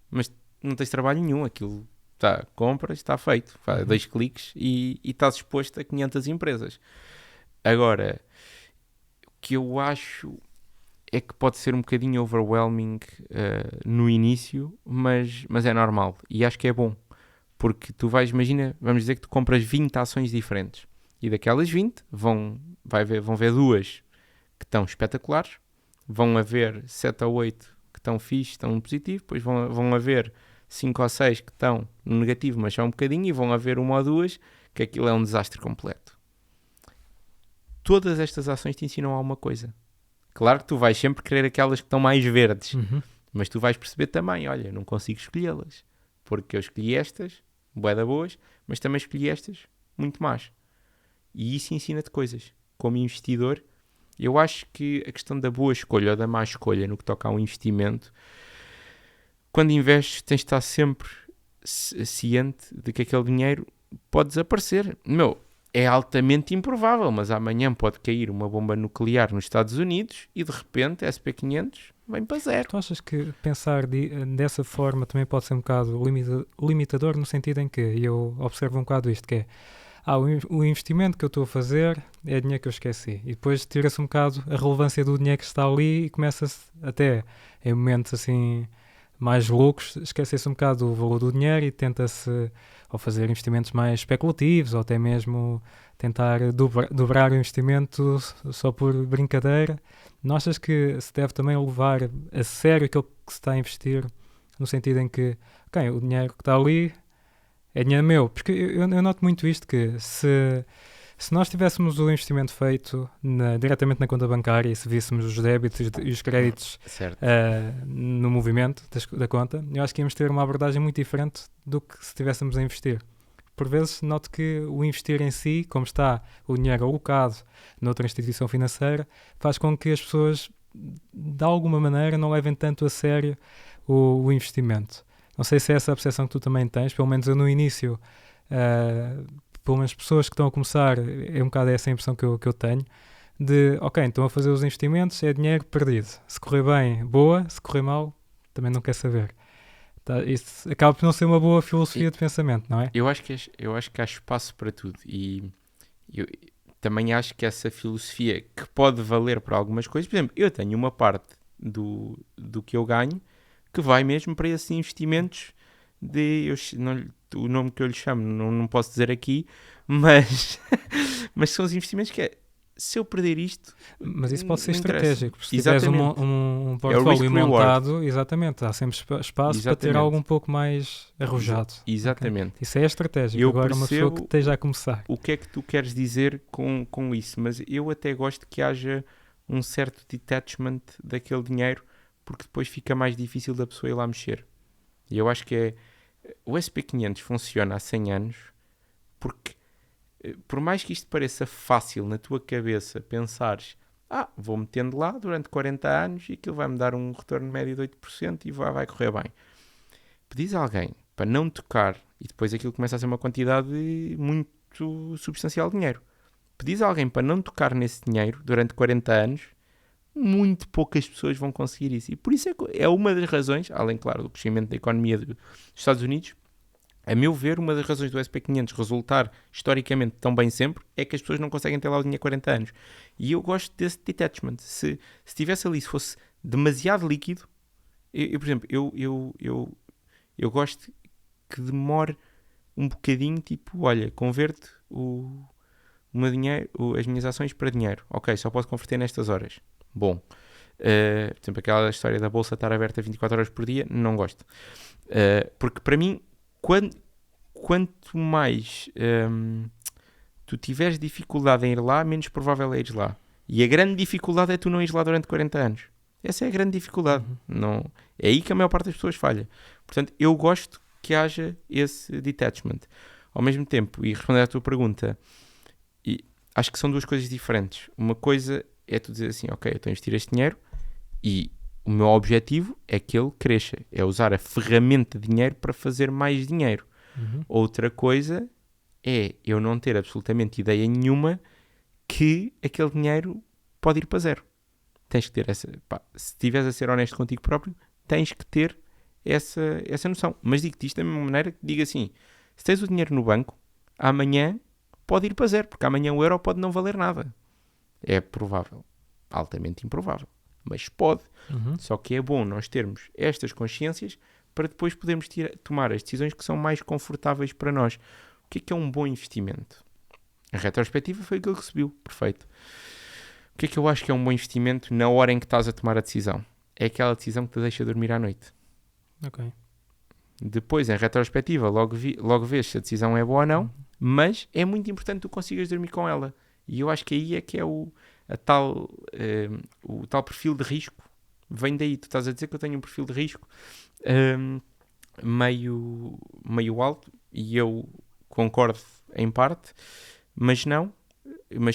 [SPEAKER 1] mas não tens trabalho nenhum, aquilo compras, está feito, 2 cliques e estás exposto a 500 empresas. Agora, o que eu acho é que pode ser um bocadinho overwhelming no início, mas é normal e acho que é bom, porque tu imagina, vamos dizer que tu compras 20 ações diferentes e daquelas 20 vão ver 2 que estão espetaculares, vão haver 7 ou 8 que estão fixe, estão no positivo, depois vão haver 5 ou 6 que estão no negativo, mas só um bocadinho, e vão haver 1 ou 2 que aquilo é um desastre completo. Todas estas ações te ensinam alguma coisa. Claro que tu vais sempre querer aquelas que estão mais verdes, mas tu vais perceber também, olha, não consigo escolhê-las, porque eu escolhi estas, bué da boas, mas também escolhi estas, muito más. E isso ensina-te coisas. Como investidor, eu acho que a questão da boa escolha ou da má escolha no que toca a um investimento, quando investes tens de estar sempre ciente de que aquele dinheiro pode desaparecer. É altamente improvável, mas amanhã pode cair uma bomba nuclear nos Estados Unidos e de repente a SP500 vem para zero.
[SPEAKER 2] Tu achas que pensar dessa forma também pode ser um bocado limitador, no sentido em que eu observo um bocado isto, que é o investimento que eu estou a fazer é dinheiro que eu esqueci, e depois tira-se um bocado a relevância do dinheiro que está ali e começa-se até em momentos assim mais loucos, esquece-se um bocado do valor do dinheiro e tenta-se ou fazer investimentos mais especulativos ou até mesmo tentar dobrar o investimento só por brincadeira. Não achas que se deve também levar a sério aquilo que se está a investir, no sentido em que, ok, o dinheiro que está ali é dinheiro meu? Porque eu noto muito isto, que se nós tivéssemos o investimento feito diretamente na conta bancária e se víssemos os débitos e os créditos no movimento da conta, eu acho que íamos ter uma abordagem muito diferente do que se estivéssemos a investir. Por vezes noto que o investir em si, como está o dinheiro alocado noutra instituição financeira, faz com que as pessoas, de alguma maneira, não levem tanto a sério o investimento. Não sei se é essa a percepção que tu também tens, pelo menos eu no início... pelo menos pessoas que estão a começar, é um bocado essa a impressão que eu tenho, de, ok, estão a fazer os investimentos, é dinheiro perdido. Se correr bem, boa, se correr mal, também não quer saber. Isso acaba por não ser uma boa filosofia de pensamento, não é?
[SPEAKER 1] Eu acho que há espaço para tudo, e eu também acho que essa filosofia, que pode valer para algumas coisas, por exemplo, eu tenho uma parte do que eu ganho que vai mesmo para esses investimentos o nome que eu lhe chamo não posso dizer aqui, mas são os investimentos que se eu perder isto...
[SPEAKER 2] Mas isso pode ser estratégico, porque se tiveres um portfólio montado, exatamente, há sempre espaço para ter algo um pouco mais arrojado.
[SPEAKER 1] Exatamente.
[SPEAKER 2] Okay. Isso é estratégico.
[SPEAKER 1] Eu
[SPEAKER 2] agora uma pessoa que esteja a começar.
[SPEAKER 1] O que é que tu queres dizer com isso? Mas eu até gosto que haja um certo detachment daquele dinheiro, porque depois fica mais difícil da pessoa ir lá mexer. E eu acho que o SP500 funciona há 100 anos porque, por mais que isto pareça fácil na tua cabeça, pensares, vou metendo lá durante 40 anos e aquilo vai-me dar um retorno médio de 8% e vai correr bem. Pedis a alguém para não tocar e depois aquilo começa a ser uma quantidade muito substancial de dinheiro. Pedis a alguém para não tocar nesse dinheiro durante 40 anos, muito poucas pessoas vão conseguir isso. E por isso é uma das razões, além, claro, do crescimento da economia dos Estados Unidos, a meu ver, uma das razões do SP500 resultar historicamente tão bem sempre é que as pessoas não conseguem ter lá o dinheiro há 40 anos. E eu gosto desse detachment. Se estivesse ali, se fosse demasiado líquido, por exemplo, eu gosto que demore um bocadinho, tipo, olha, converte o meu dinheiro, as minhas ações para dinheiro. Ok, só posso converter nestas horas. Bom, por exemplo, aquela história da bolsa estar aberta 24 horas por dia, não gosto. Porque para mim, quanto mais tu tiveres dificuldade em ir lá, menos provável é ires lá. E a grande dificuldade é tu não ires lá durante 40 anos. Essa é a grande dificuldade. Não, é aí que a maior parte das pessoas falha. Portanto, eu gosto que haja esse detachment. Ao mesmo tempo, e responder à tua pergunta, e acho que são duas coisas diferentes. Uma coisa é tu dizer assim, ok, eu estou a investir este dinheiro e o meu objetivo é que ele cresça. É usar a ferramenta de dinheiro para fazer mais dinheiro. Outra coisa é eu não ter absolutamente ideia nenhuma que aquele dinheiro pode ir para zero. Tens que ter essa... Pá, se estiveres a ser honesto contigo próprio, tens que ter essa noção. Mas digo-te isto da mesma maneira que digo assim, se tens o dinheiro no banco, amanhã pode ir para zero, porque amanhã o euro pode não valer nada. É provável. Altamente improvável. Mas pode. Só que é bom nós termos estas consciências para depois podermos tomar as decisões que são mais confortáveis para nós. O que é um bom investimento? A retrospectiva foi aquilo que subiu. Perfeito. O que é que eu acho que é um bom investimento na hora em que estás a tomar a decisão? É aquela decisão que te deixa dormir à noite.
[SPEAKER 2] Ok.
[SPEAKER 1] Depois, em retrospectiva, logo vês se a decisão é boa ou não, mas é muito importante que tu consigas dormir com ela. E eu acho que aí é que é o tal perfil de risco. Vem daí. Tu estás a dizer que eu tenho um perfil de risco meio alto, e eu concordo em parte, mas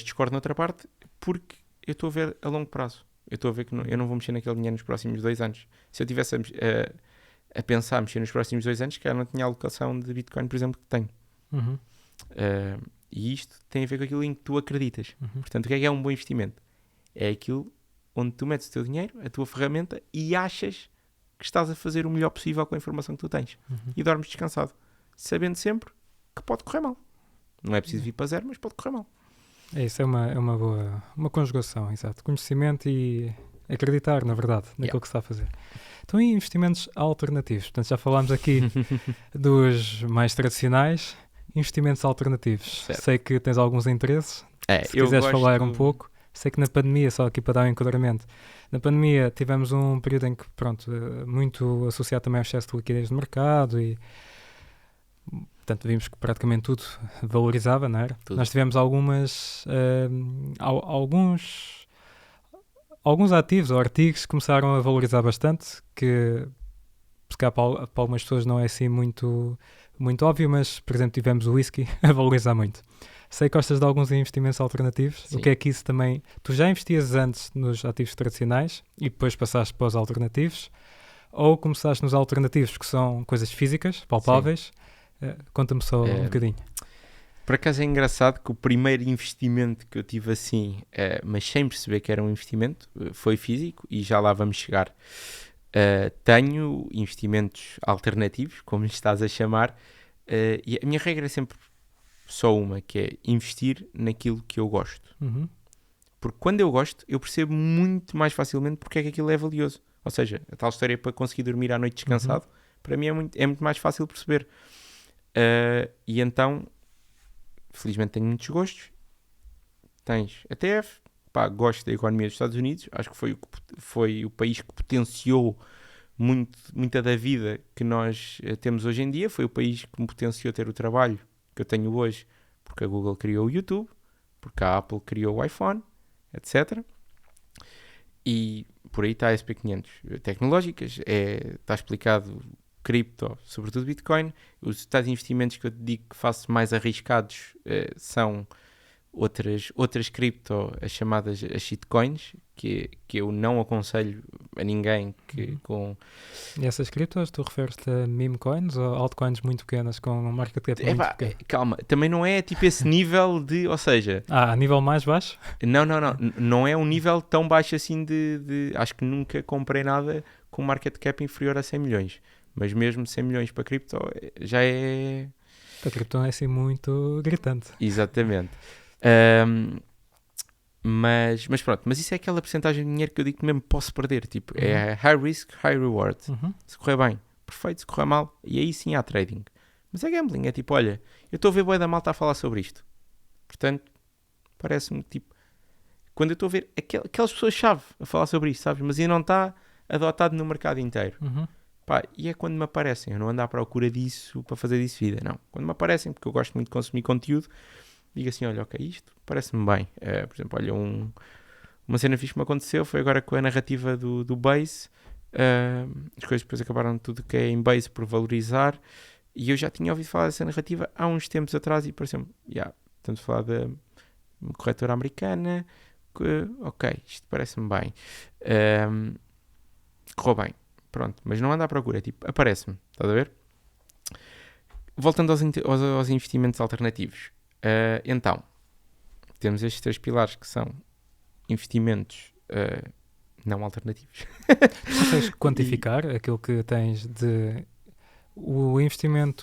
[SPEAKER 1] discordo noutra parte, porque eu estou a ver a longo prazo. Eu estou a ver que eu não vou mexer naquele dinheiro nos próximos 2 anos. Se eu tivesse a pensar mexer nos próximos 2 anos, que eu não tinha a alocação de Bitcoin, por exemplo, que tenho. E isto tem a ver com aquilo em que tu acreditas. Portanto, o que é um bom investimento? É aquilo onde tu metes o teu dinheiro, a tua ferramenta, e achas que estás a fazer o melhor possível com a informação que tu tens. E dormes descansado, sabendo sempre que pode correr mal. Não é preciso vir para zero, mas pode correr mal.
[SPEAKER 2] É isso, é uma boa conjugação, exato. Conhecimento e acreditar, na verdade, naquilo que se está a fazer. Então, em investimentos alternativos, portanto, já falámos aqui dos mais tradicionais, investimentos alternativos.
[SPEAKER 1] Certo.
[SPEAKER 2] Sei que tens alguns interesses, se
[SPEAKER 1] eu
[SPEAKER 2] quiseres
[SPEAKER 1] gosto...
[SPEAKER 2] falar um pouco. Sei que na pandemia, só aqui para dar um enquadramento, na pandemia tivemos um período em que, pronto, muito associado também ao excesso de liquidez no mercado e, portanto, vimos que praticamente tudo valorizava, não era?
[SPEAKER 1] Tudo.
[SPEAKER 2] Nós tivemos alguns ativos ou artigos que começaram a valorizar bastante, que se calhar para algumas pessoas não é assim muito óbvio, mas, por exemplo, tivemos o whisky a valorizar muito. Sei que gostas de alguns investimentos alternativos.
[SPEAKER 1] Sim.
[SPEAKER 2] O que é que isso também... Tu já investias antes nos ativos tradicionais e depois passaste para os alternativos? Ou começaste nos alternativos, que são coisas físicas, palpáveis? Conta-me só um bocadinho.
[SPEAKER 1] Por acaso é engraçado que o primeiro investimento que eu tive assim, mas sem perceber que era um investimento, foi físico, e já lá vamos chegar. Tenho investimentos alternativos, como estás a chamar, e a minha regra é sempre só uma, que é investir naquilo que eu gosto. Porque quando eu gosto, eu percebo muito mais facilmente porque é que aquilo é valioso. Ou seja, a tal história para conseguir dormir à noite descansado, para mim é muito mais fácil perceber. E então, felizmente tenho muitos gostos. Tens ETF, gosto da economia dos Estados Unidos, acho que foi o país que potenciou muita da vida que nós temos hoje em dia, foi o país que me potenciou ter o trabalho que eu tenho hoje, porque a Google criou o YouTube, porque a Apple criou o iPhone, etc. E por aí está a SP500 tecnológicas, está explicado cripto, sobretudo Bitcoin. Os tais investimentos que eu digo que faço mais arriscados são outras cripto, as chamadas as shitcoins, que eu não aconselho a ninguém com...
[SPEAKER 2] E essas criptos, tu referes-te a meme coins ou altcoins muito pequenas com um market cap muito pequeno?
[SPEAKER 1] Calma, também não é tipo esse nível de, ou seja...
[SPEAKER 2] a nível mais baixo?
[SPEAKER 1] Não é um nível tão baixo assim de acho que nunca comprei nada com market cap inferior a 100 milhões, mas mesmo 100 milhões para cripto já é...
[SPEAKER 2] A cripto é assim muito gritante.
[SPEAKER 1] Exatamente. Mas pronto, mas isso é aquela porcentagem de dinheiro que eu digo que mesmo posso perder, tipo, é high risk, high reward. Se correr bem, perfeito, se correr mal, e aí sim há trading. Mas é gambling, é tipo, olha, eu estou a ver bué da malta a falar sobre isto, portanto, parece-me tipo, quando eu estou a ver aquelas pessoas-chave a falar sobre isto, sabes, mas ainda não está adotado no mercado inteiro. E é quando me aparecem, eu não ando à procura disso para fazer disso vida, não. Quando me aparecem, porque eu gosto muito de consumir conteúdo, digo assim, olha, ok, isto parece-me bem. Por exemplo, olha, uma cena fixe que me aconteceu foi agora com a narrativa do Base. As coisas depois acabaram tudo que é em Base por valorizar. E eu já tinha ouvido falar dessa narrativa há uns tempos atrás e pareceu-me, estamos a falar de uma corretora americana, ok, isto parece-me bem. Correu bem, pronto, mas não anda à procura, tipo, aparece-me, estás a ver? Voltando aos investimentos alternativos, então, temos estes 3 pilares que são investimentos não alternativos.
[SPEAKER 2] Consegues quantificar aquilo que tens de... os investimentos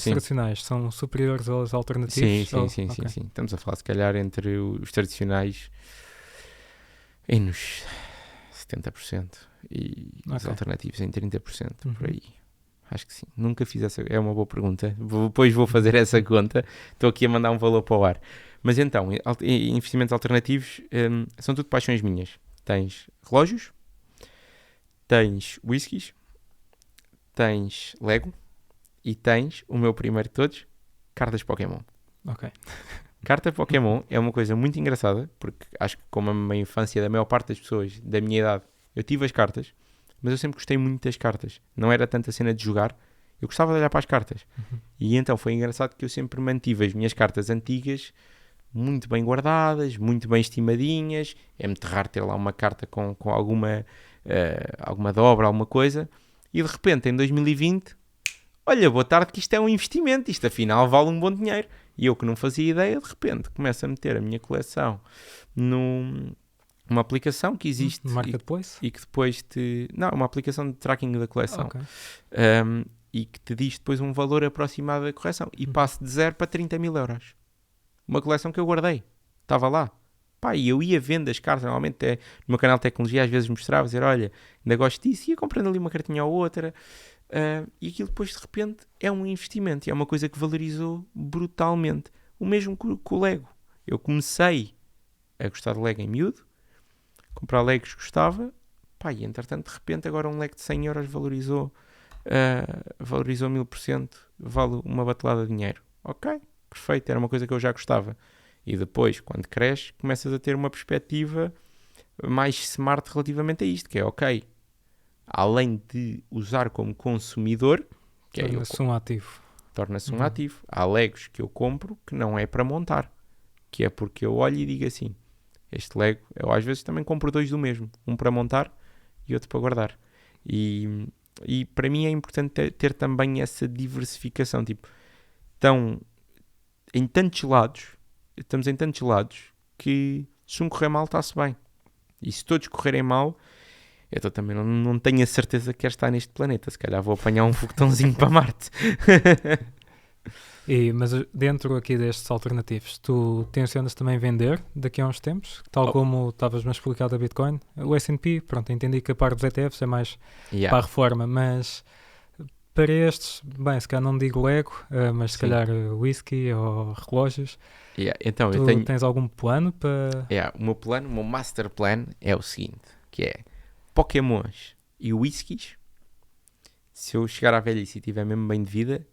[SPEAKER 1] Sim.
[SPEAKER 2] tradicionais são superiores aos alternativos?
[SPEAKER 1] Sim.
[SPEAKER 2] Ok.
[SPEAKER 1] Sim. Estamos a falar, se calhar, entre os tradicionais em nos 70% e os alternativos em 30%, por aí. Acho que sim. Nunca fiz essa... É uma boa pergunta. Depois vou fazer essa conta. Estou aqui a mandar um valor para o ar. Mas então, investimentos alternativos são tudo paixões minhas. Tens relógios, tens whiskies, tens Lego e tens, o meu primeiro de todos, cartas Pokémon.
[SPEAKER 2] Ok.
[SPEAKER 1] Carta Pokémon é uma coisa muito engraçada, porque acho que como a infância da maior parte das pessoas da minha idade, eu tive as cartas, mas eu sempre gostei muito das cartas. Não era tanta cena de jogar, eu gostava de olhar para as cartas. E então foi engraçado que eu sempre mantive as minhas cartas antigas muito bem guardadas, muito bem estimadinhas. É-me terrar ter lá uma carta com alguma dobra, alguma coisa. E de repente, em 2020, olha, boa tarde, que isto é um investimento. Isto afinal vale um bom dinheiro. E eu que não fazia ideia, de repente, começo a meter a minha coleção numa aplicação que existe
[SPEAKER 2] Marketplace?
[SPEAKER 1] e que depois Não, uma aplicação de tracking da coleção.
[SPEAKER 2] Okay.
[SPEAKER 1] E que te diz depois um valor aproximado da correção. E passo de 0 para 30 mil euros. Uma coleção que eu guardei. Estava lá. Pá, e eu ia vendo as cartas. Normalmente no meu canal de tecnologia às vezes mostrava, dizer, olha, ainda gosto disso. E ia comprando ali uma cartinha ou outra. E aquilo depois de repente é um investimento. E é uma coisa que valorizou brutalmente. O mesmo com o Lego. Eu comecei a gostar de Lego em miúdo. Comprar Legos gostava. Pá, e entretanto de repente agora um Lego de 100 euros valorizou 1000%. Vale uma batelada de dinheiro. Ok, perfeito. Era uma coisa que eu já gostava. E depois, quando cresces, começas a ter uma perspectiva mais smart relativamente a isto. Que é, ok, além de usar como consumidor, que
[SPEAKER 2] torna-se um ativo.
[SPEAKER 1] Torna-se um ativo. Há Legos que eu compro que não é para montar. Que é porque eu olho e digo assim, este Lego, eu às vezes também compro 2 do mesmo. Um para montar e outro para guardar. E para mim é importante ter também essa diversificação. Tipo, estamos em tantos lados que se um correr mal está-se bem. E se todos correrem mal, eu também não tenho a certeza que quero estar neste planeta. Se calhar vou apanhar um foguetãozinho para Marte.
[SPEAKER 2] Mas dentro aqui destes alternativos, tu tencionas também vender daqui a uns tempos? Tal como estavas-me a explicar da Bitcoin. O S&P, pronto, entendi que a parte dos ETFs é mais para a reforma, mas para estes, bem, se calhar não digo Lego, mas se calhar whisky ou relógios.
[SPEAKER 1] Então,
[SPEAKER 2] tu tens algum plano para...
[SPEAKER 1] O meu plano, o meu master plan é o seguinte, que é Pokémons e whiskies. Se eu chegar à velhice e tiver mesmo bem de vida,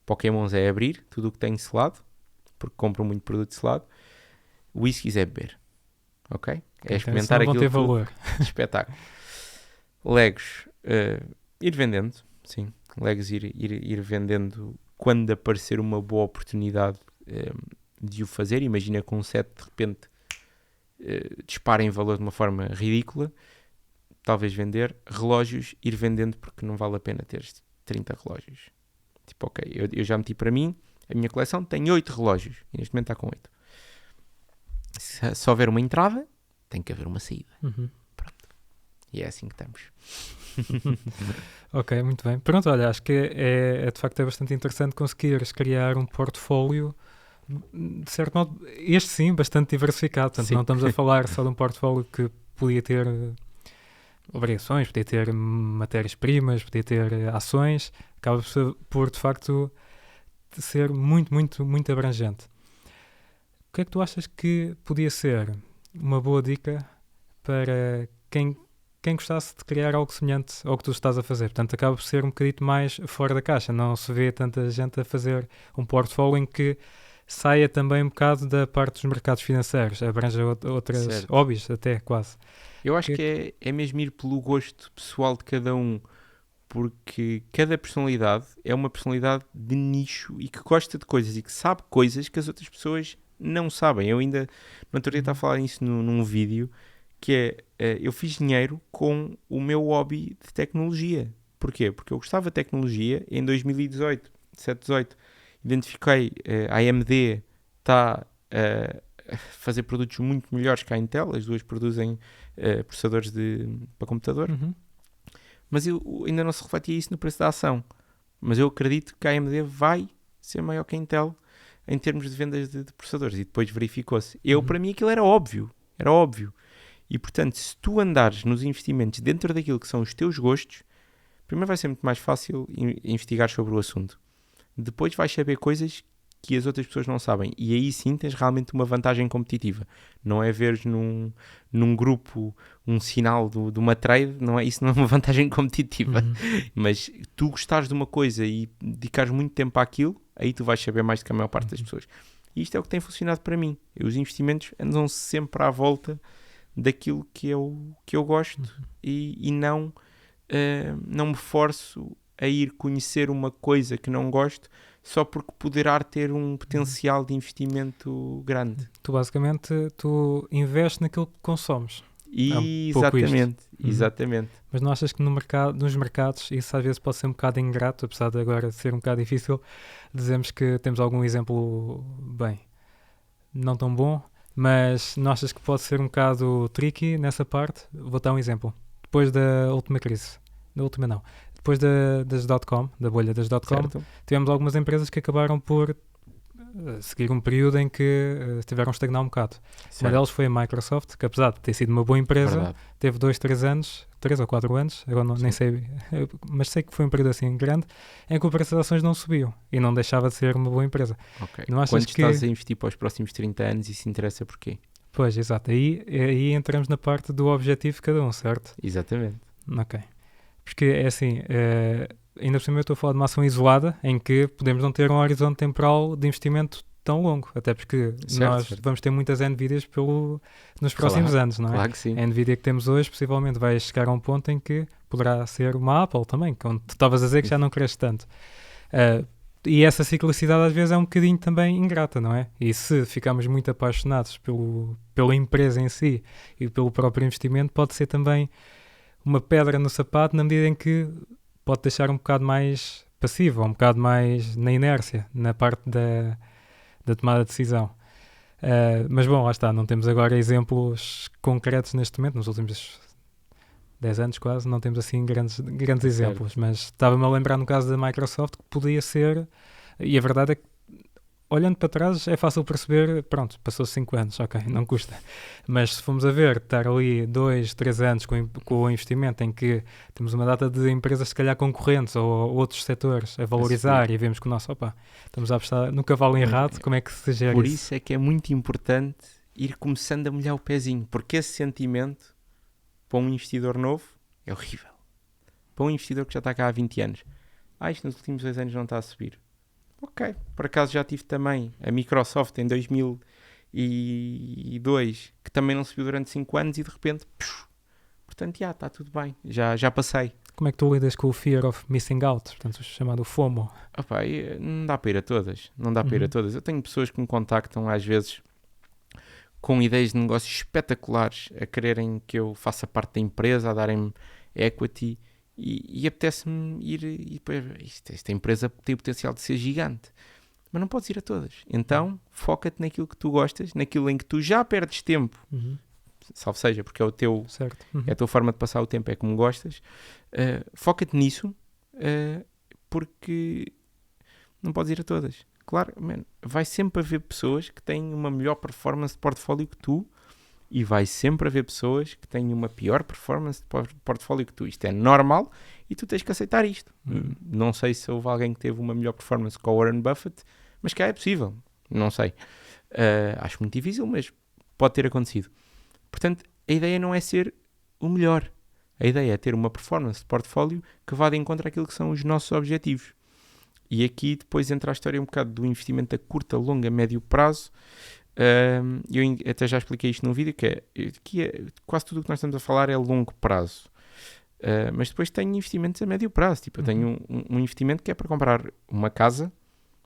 [SPEAKER 1] Pokémons é abrir tudo o que tenho selado, porque compro muito produto selado. Whiskies é beber, ok? É experimentar aquilo
[SPEAKER 2] ter valor.
[SPEAKER 1] Espetáculo. Legos, ir vendendo, sim. Legos ir vendendo quando aparecer uma boa oportunidade de o fazer. Imagina que um set de repente dispara em valor de uma forma ridícula. Talvez vender. Relógios, ir vendendo porque não vale a pena ter 30 relógios. Tipo, ok, eu já meti para mim, a minha coleção tem 8 relógios e neste momento está com 8. Se houver uma entrada, tem que haver uma saída. Pronto. E é assim que estamos.
[SPEAKER 2] Ok, muito bem. Pronto, olha, acho que é de facto bastante interessante conseguires criar um portfólio, de certo modo, este sim, bastante diversificado. Portanto, não estamos a falar só de um portfólio que podia ter obrigações, podia ter matérias-primas, podia ter ações. Acaba por, de facto, ser muito, muito, muito abrangente. O que é que tu achas que podia ser uma boa dica para quem gostasse de criar algo semelhante ao que tu estás a fazer? Portanto, acaba por ser um bocadinho mais fora da caixa. Não se vê tanta gente a fazer um portfólio em que saia também um bocado da parte dos mercados financeiros, abranja outras
[SPEAKER 1] Certo.
[SPEAKER 2] hobbies até quase.
[SPEAKER 1] Eu acho que é mesmo ir pelo gosto pessoal de cada um, porque cada personalidade é uma personalidade de nicho e que gosta de coisas e que sabe coisas que as outras pessoas não sabem. Eu ainda, no outro dia, estava a falar isso num vídeo, que eu fiz dinheiro com o meu hobby de tecnologia. Porquê? Porque eu gostava de tecnologia em 2018, 18, identifiquei a AMD está a fazer produtos muito melhores que a Intel, as duas produzem processadores para computador, mas ainda não se refletia isso no preço da ação. Mas eu acredito que a AMD vai ser maior que a Intel em termos de vendas de processadores, e depois verificou-se. Para mim aquilo era óbvio. E portanto, se tu andares nos investimentos dentro daquilo que são os teus gostos, primeiro vai ser muito mais fácil investigar sobre o assunto. Depois vais saber coisas que as outras pessoas não sabem. E aí sim tens realmente uma vantagem competitiva. Não é veres num grupo um sinal de uma trade, isso não é uma vantagem competitiva. Mas tu gostares de uma coisa e dedicares muito tempo àquilo, aí tu vais saber mais do que a maior parte das pessoas. E isto é o que tem funcionado para mim. Os investimentos andam sempre à volta daquilo que eu gosto e não me forço a ir conhecer uma coisa que não gosto só porque poderá ter um potencial de investimento grande.
[SPEAKER 2] Tu basicamente investes naquilo que consomes.
[SPEAKER 1] Exatamente.
[SPEAKER 2] Mas não achas que nos mercados isso às vezes pode ser um bocado ingrato, apesar de agora ser um bocado difícil, dizemos que temos algum exemplo, bem, não tão bom, mas não achas que pode ser um bocado tricky nessa parte? Vou dar um exemplo. Depois da última crise, depois das .com, da bolha das .com, tivemos algumas empresas que acabaram por seguir um período em que tiveram a estagnar um bocado.
[SPEAKER 1] Certo.
[SPEAKER 2] Uma delas foi a Microsoft, que apesar de ter sido uma boa empresa, teve 3 ou 4 anos, agora nem sei, mas sei que foi um período assim grande, em que o preço das ações não subiu e não deixava de ser uma boa empresa.
[SPEAKER 1] Okay. Não achas estás a investir para os próximos 30 anos, isso interessa porquê?
[SPEAKER 2] Pois, exato. Aí entramos na parte do objetivo de cada um, certo?
[SPEAKER 1] Exatamente.
[SPEAKER 2] Ok. Porque é assim, ainda por cima eu estou a falar de uma ação isolada em que podemos não ter um horizonte temporal de investimento tão longo, até porque nós vamos ter muitas NVIDIAs nos próximos anos, não é?
[SPEAKER 1] Claro que sim.
[SPEAKER 2] A NVIDIA que temos hoje possivelmente vai chegar a um ponto em que poderá ser uma Apple também, como tu estavas a dizer que já não cresce tanto. E essa ciclicidade às vezes é um bocadinho também ingrata, não é? E se ficarmos muito apaixonados pela empresa em si e pelo próprio investimento, pode ser também uma pedra no sapato na medida em que pode deixar um bocado mais passivo, um bocado mais na inércia, na parte da tomada de decisão. Mas bom, lá está, não temos agora exemplos concretos neste momento, nos últimos 10 anos quase, não temos assim grandes exemplos, mas estava-me a lembrar no caso da Microsoft que podia ser, e a verdade é que olhando para trás é fácil perceber, pronto, passou 5 anos, ok, não custa. Mas se formos a ver, estar ali 2, 3 anos com o investimento em que temos uma data de empresas se calhar concorrentes ou outros setores a valorizar e vemos que o nosso, estamos a apostar no cavalo errado, como é que se gera isso?
[SPEAKER 1] Por isso é que é muito importante ir começando a molhar o pezinho, porque esse sentimento para um investidor novo é horrível. Para um investidor que já está cá há 20 anos, isto nos últimos 2 anos não está a subir. Ok, por acaso já tive também a Microsoft em 2002, que também não subiu durante 5 anos e de repente, portanto, está tudo bem, já passei.
[SPEAKER 2] Como é que tu lidas com o fear of missing out, portanto, o chamado FOMO?
[SPEAKER 1] Não dá para ir a todas, Eu tenho pessoas que me contactam às vezes com ideias de negócios espetaculares, a quererem que eu faça parte da empresa, a darem-me equity, e apetece-me ir, e esta empresa tem o potencial de ser gigante, mas não podes ir a todas. Então foca-te naquilo que tu gostas, naquilo em que tu já perdes tempo, salvo seja, porque é é a tua forma de passar o tempo, é como gostas. Foca-te nisso, porque não podes ir a todas. Claro, vai sempre haver pessoas que têm uma melhor performance de portfólio que tu, e vai sempre haver pessoas que têm uma pior performance de portfólio que tu. Isto é normal e tu tens que aceitar isto. Não sei se houve alguém que teve uma melhor performance com o Warren Buffett, mas cá é possível. Não sei. Acho muito difícil, mas pode ter acontecido. Portanto, a ideia não é ser o melhor. A ideia é ter uma performance de portfólio que vá de encontro àquilo que são os nossos objetivos. E aqui depois entra a história um bocado do investimento a curto, a longo, a médio prazo. Eu até já expliquei isto num vídeo, quase tudo o que nós estamos a falar é a longo prazo. Mas depois tenho investimentos a médio prazo. Tipo, eu tenho um investimento que é para comprar uma casa.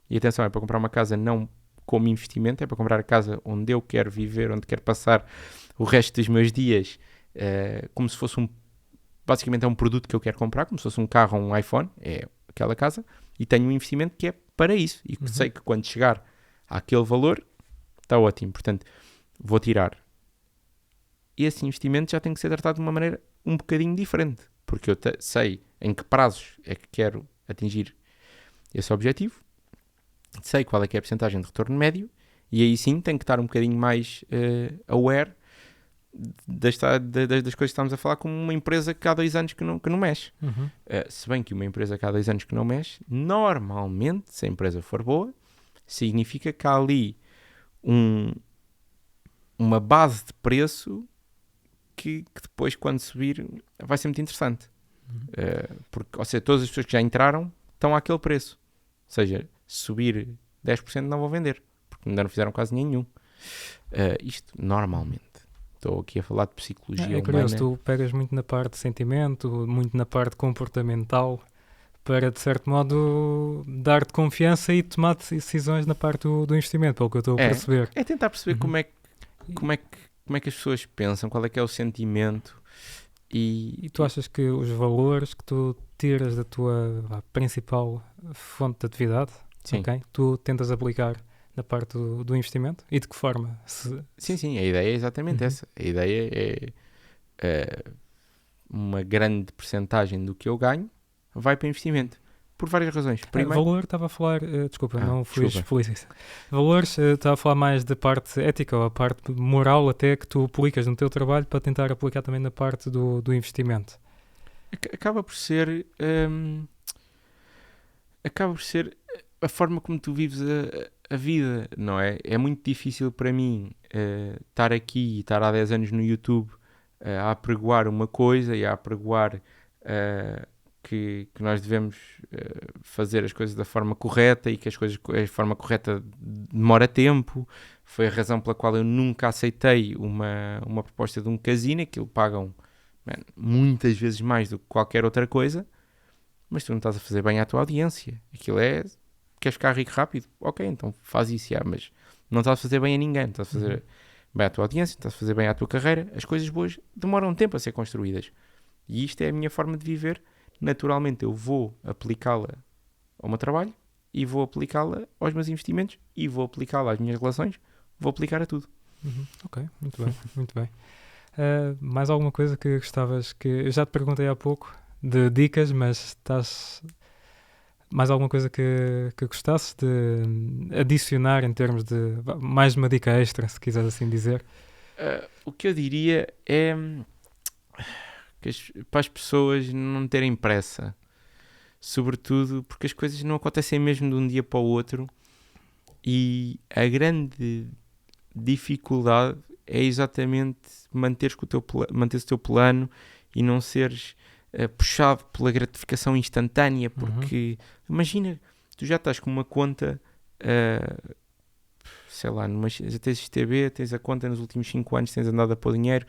[SPEAKER 1] E atenção, é para comprar uma casa não como investimento, é para comprar a casa onde eu quero viver, onde quero passar o resto dos meus dias, como se fosse basicamente é um produto que eu quero comprar, como se fosse um carro ou um iPhone, é aquela casa, e tenho um investimento que é para isso, e sei que quando chegar àquele valor, está ótimo, portanto, vou tirar. Esse investimento já tem que ser tratado de uma maneira um bocadinho diferente, porque eu sei em que prazos é que quero atingir esse objetivo, sei qual é que é a percentagem de retorno médio, e aí sim tenho que estar um bocadinho mais aware das coisas que estamos a falar, como uma empresa que há 2 anos que não mexe. Se bem que uma empresa que há 2 anos que não mexe, normalmente, se a empresa for boa, significa que há ali uma base de preço que depois, quando subir, vai ser muito interessante. Porque, ou seja, todas as pessoas que já entraram estão àquele preço. Ou seja, se subir 10% não vão vender, porque ainda não fizeram quase nenhum. Isto, normalmente. Estou aqui a falar de psicologia humana.
[SPEAKER 2] É curioso, tu pegas muito na parte de sentimento, muito na parte comportamental, para, de certo modo, dar-te confiança e tomar decisões na parte do investimento, pelo que eu estou a perceber.
[SPEAKER 1] É tentar perceber como é que as pessoas pensam, qual é que é o sentimento.
[SPEAKER 2] E tu achas que os valores que tu tiras da tua principal fonte de atividade, okay, tu tentas aplicar na parte do investimento? E de que forma?
[SPEAKER 1] Sim, a ideia é exatamente essa. A ideia é uma grande percentagem do que eu ganho vai para investimento. Por várias razões. Primeiro,
[SPEAKER 2] valor, estava a falar, não fui explícito. Valores, estava a falar mais da parte ética ou a parte moral até que tu aplicas no teu trabalho para tentar aplicar também na parte do investimento.
[SPEAKER 1] Acaba por ser a forma como tu vives a vida, não é? É muito difícil para mim estar aqui e estar há 10 anos no YouTube a apregoar uma coisa e a apregoar que nós devemos fazer as coisas da forma correta e que a forma correta demora tempo. Foi a razão pela qual eu nunca aceitei uma proposta de um casino. Aquilo pagam muitas vezes mais do que qualquer outra coisa, mas tu não estás a fazer bem à tua audiência. Aquilo queres ficar rico rápido? Ok, então faz isso, mas não estás a fazer bem a ninguém, estás a fazer bem à tua audiência, estás a fazer bem à tua carreira. As coisas boas demoram tempo a ser construídas. E isto é a minha forma de viver. Naturalmente eu vou aplicá-la ao meu trabalho e vou aplicá-la aos meus investimentos e vou aplicá-la às minhas relações, vou aplicar a tudo.
[SPEAKER 2] Ok, muito bem, muito bem. Mais alguma coisa que gostavas que... Eu já te perguntei há pouco de dicas, mas mais alguma coisa que gostasses de adicionar em termos de... Mais uma dica extra, se quiseres assim dizer?
[SPEAKER 1] O que eu diria é que para as pessoas não terem pressa, sobretudo porque as coisas não acontecem mesmo de um dia para o outro, e a grande dificuldade é exatamente manteres o teu plano e não seres puxado pela gratificação instantânea, porque imagina, tu já estás com uma conta sei lá, já tens XTB, tens a conta nos últimos 5 anos, tens andado a pôr dinheiro,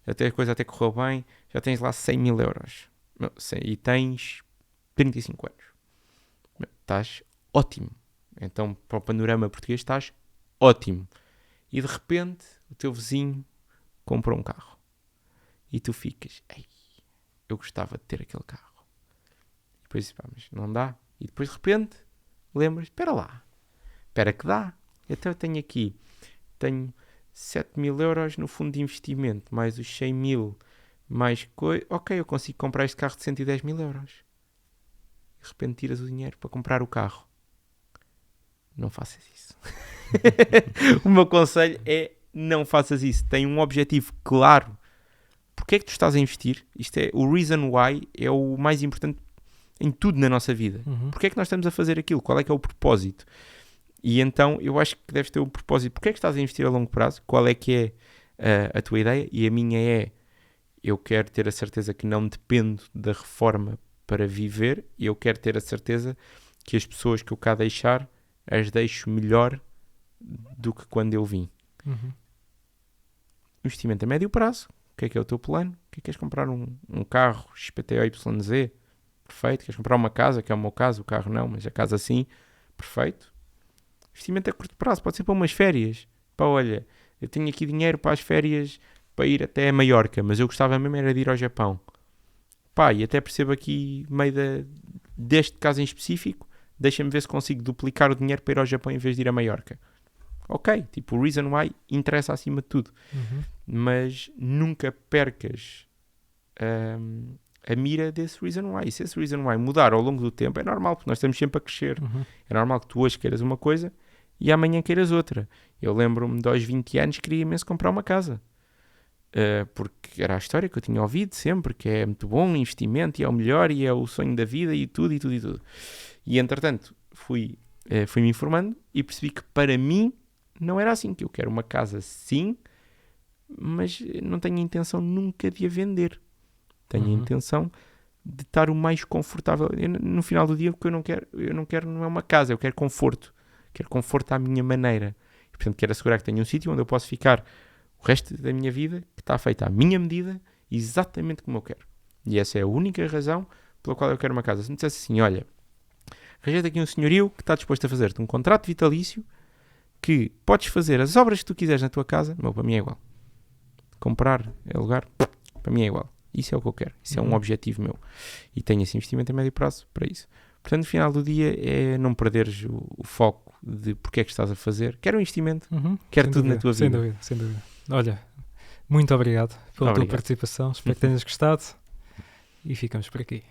[SPEAKER 1] até a coisa até correu bem, já tens lá 100 mil euros e tens 35 anos. Estás ótimo. Então, para o panorama português, estás ótimo. E de repente, o teu vizinho comprou um carro. E tu ficas, eu gostava de ter aquele carro. E depois, mas não dá. E depois, de repente, lembras, espera lá. Espera que dá. Então eu tenho 7 mil euros no fundo de investimento, mais os 100 mil, mais coisa. Ok, eu consigo comprar este carro de 110 mil euros. De repente tiras o dinheiro para comprar o carro. Não faças isso. O meu conselho é não faças isso. Tem um objetivo claro. Porquê é que tu estás a investir? Isto é o reason why, é o mais importante em tudo na nossa vida. Porquê é que nós estamos a fazer aquilo? Qual é que é o propósito? E então eu acho que deves ter um propósito. Porquê é que estás a investir a longo prazo? Qual é que é a tua ideia? E a minha é, eu quero ter a certeza que não dependo da reforma para viver, e eu quero ter a certeza que as pessoas que eu cá deixar as deixo melhor do que quando eu vim. Investimento a médio prazo. O que é o teu plano? O que é que queres comprar? Um carro XPTO YZ? Perfeito. Queres comprar uma casa? Que é o meu caso. O carro não, mas a casa sim. Perfeito. Investimento a curto prazo. Pode ser para umas férias. Pá, olha, eu tenho aqui dinheiro para as férias para ir até a Maiorca, mas eu gostava mesmo era de ir ao Japão. Pá, e até percebo aqui, meio deste caso em específico, deixa-me ver se consigo duplicar o dinheiro para ir ao Japão em vez de ir a Maiorca. Ok, tipo, o reason why interessa acima de tudo. Mas nunca percas a mira desse reason why. E se esse reason why mudar ao longo do tempo, é normal, porque nós estamos sempre a crescer. É normal que tu hoje queiras uma coisa e amanhã queiras outra. Eu lembro-me de aos 20 anos queria imenso comprar uma casa. Porque era a história que eu tinha ouvido sempre, que é muito bom, investimento, e é o melhor, e é o sonho da vida, e tudo. E entretanto, fui-me informando e percebi que para mim não era assim, que eu quero uma casa sim, mas não tenho a intenção nunca de a vender. Tenho a intenção de estar o mais confortável. No final do dia, o que eu não quero não é uma casa, eu quero conforto. Quero conforto à minha maneira. E, portanto, quero assegurar que tenho um sítio onde eu posso ficar o resto da minha vida, que está feita à minha medida, exatamente como eu quero. E essa é a única razão pela qual eu quero uma casa. Se me dissesse assim, olha, arranja aqui um senhorio que está disposto a fazer-te um contrato vitalício que podes fazer as obras que tu quiseres na tua casa, meu, para mim é igual. Comprar, alugar, para mim é igual. Isso é o que eu quero. Isso é um objetivo meu. E tenho esse investimento a médio prazo para isso. Portanto, no final do dia é não perderes o foco de porque é que estás a fazer. Quero um investimento, quero tudo na tua vida.
[SPEAKER 2] Sem dúvida. Olha, muito obrigado pela tua participação. Espero que tenhas gostado e ficamos por aqui.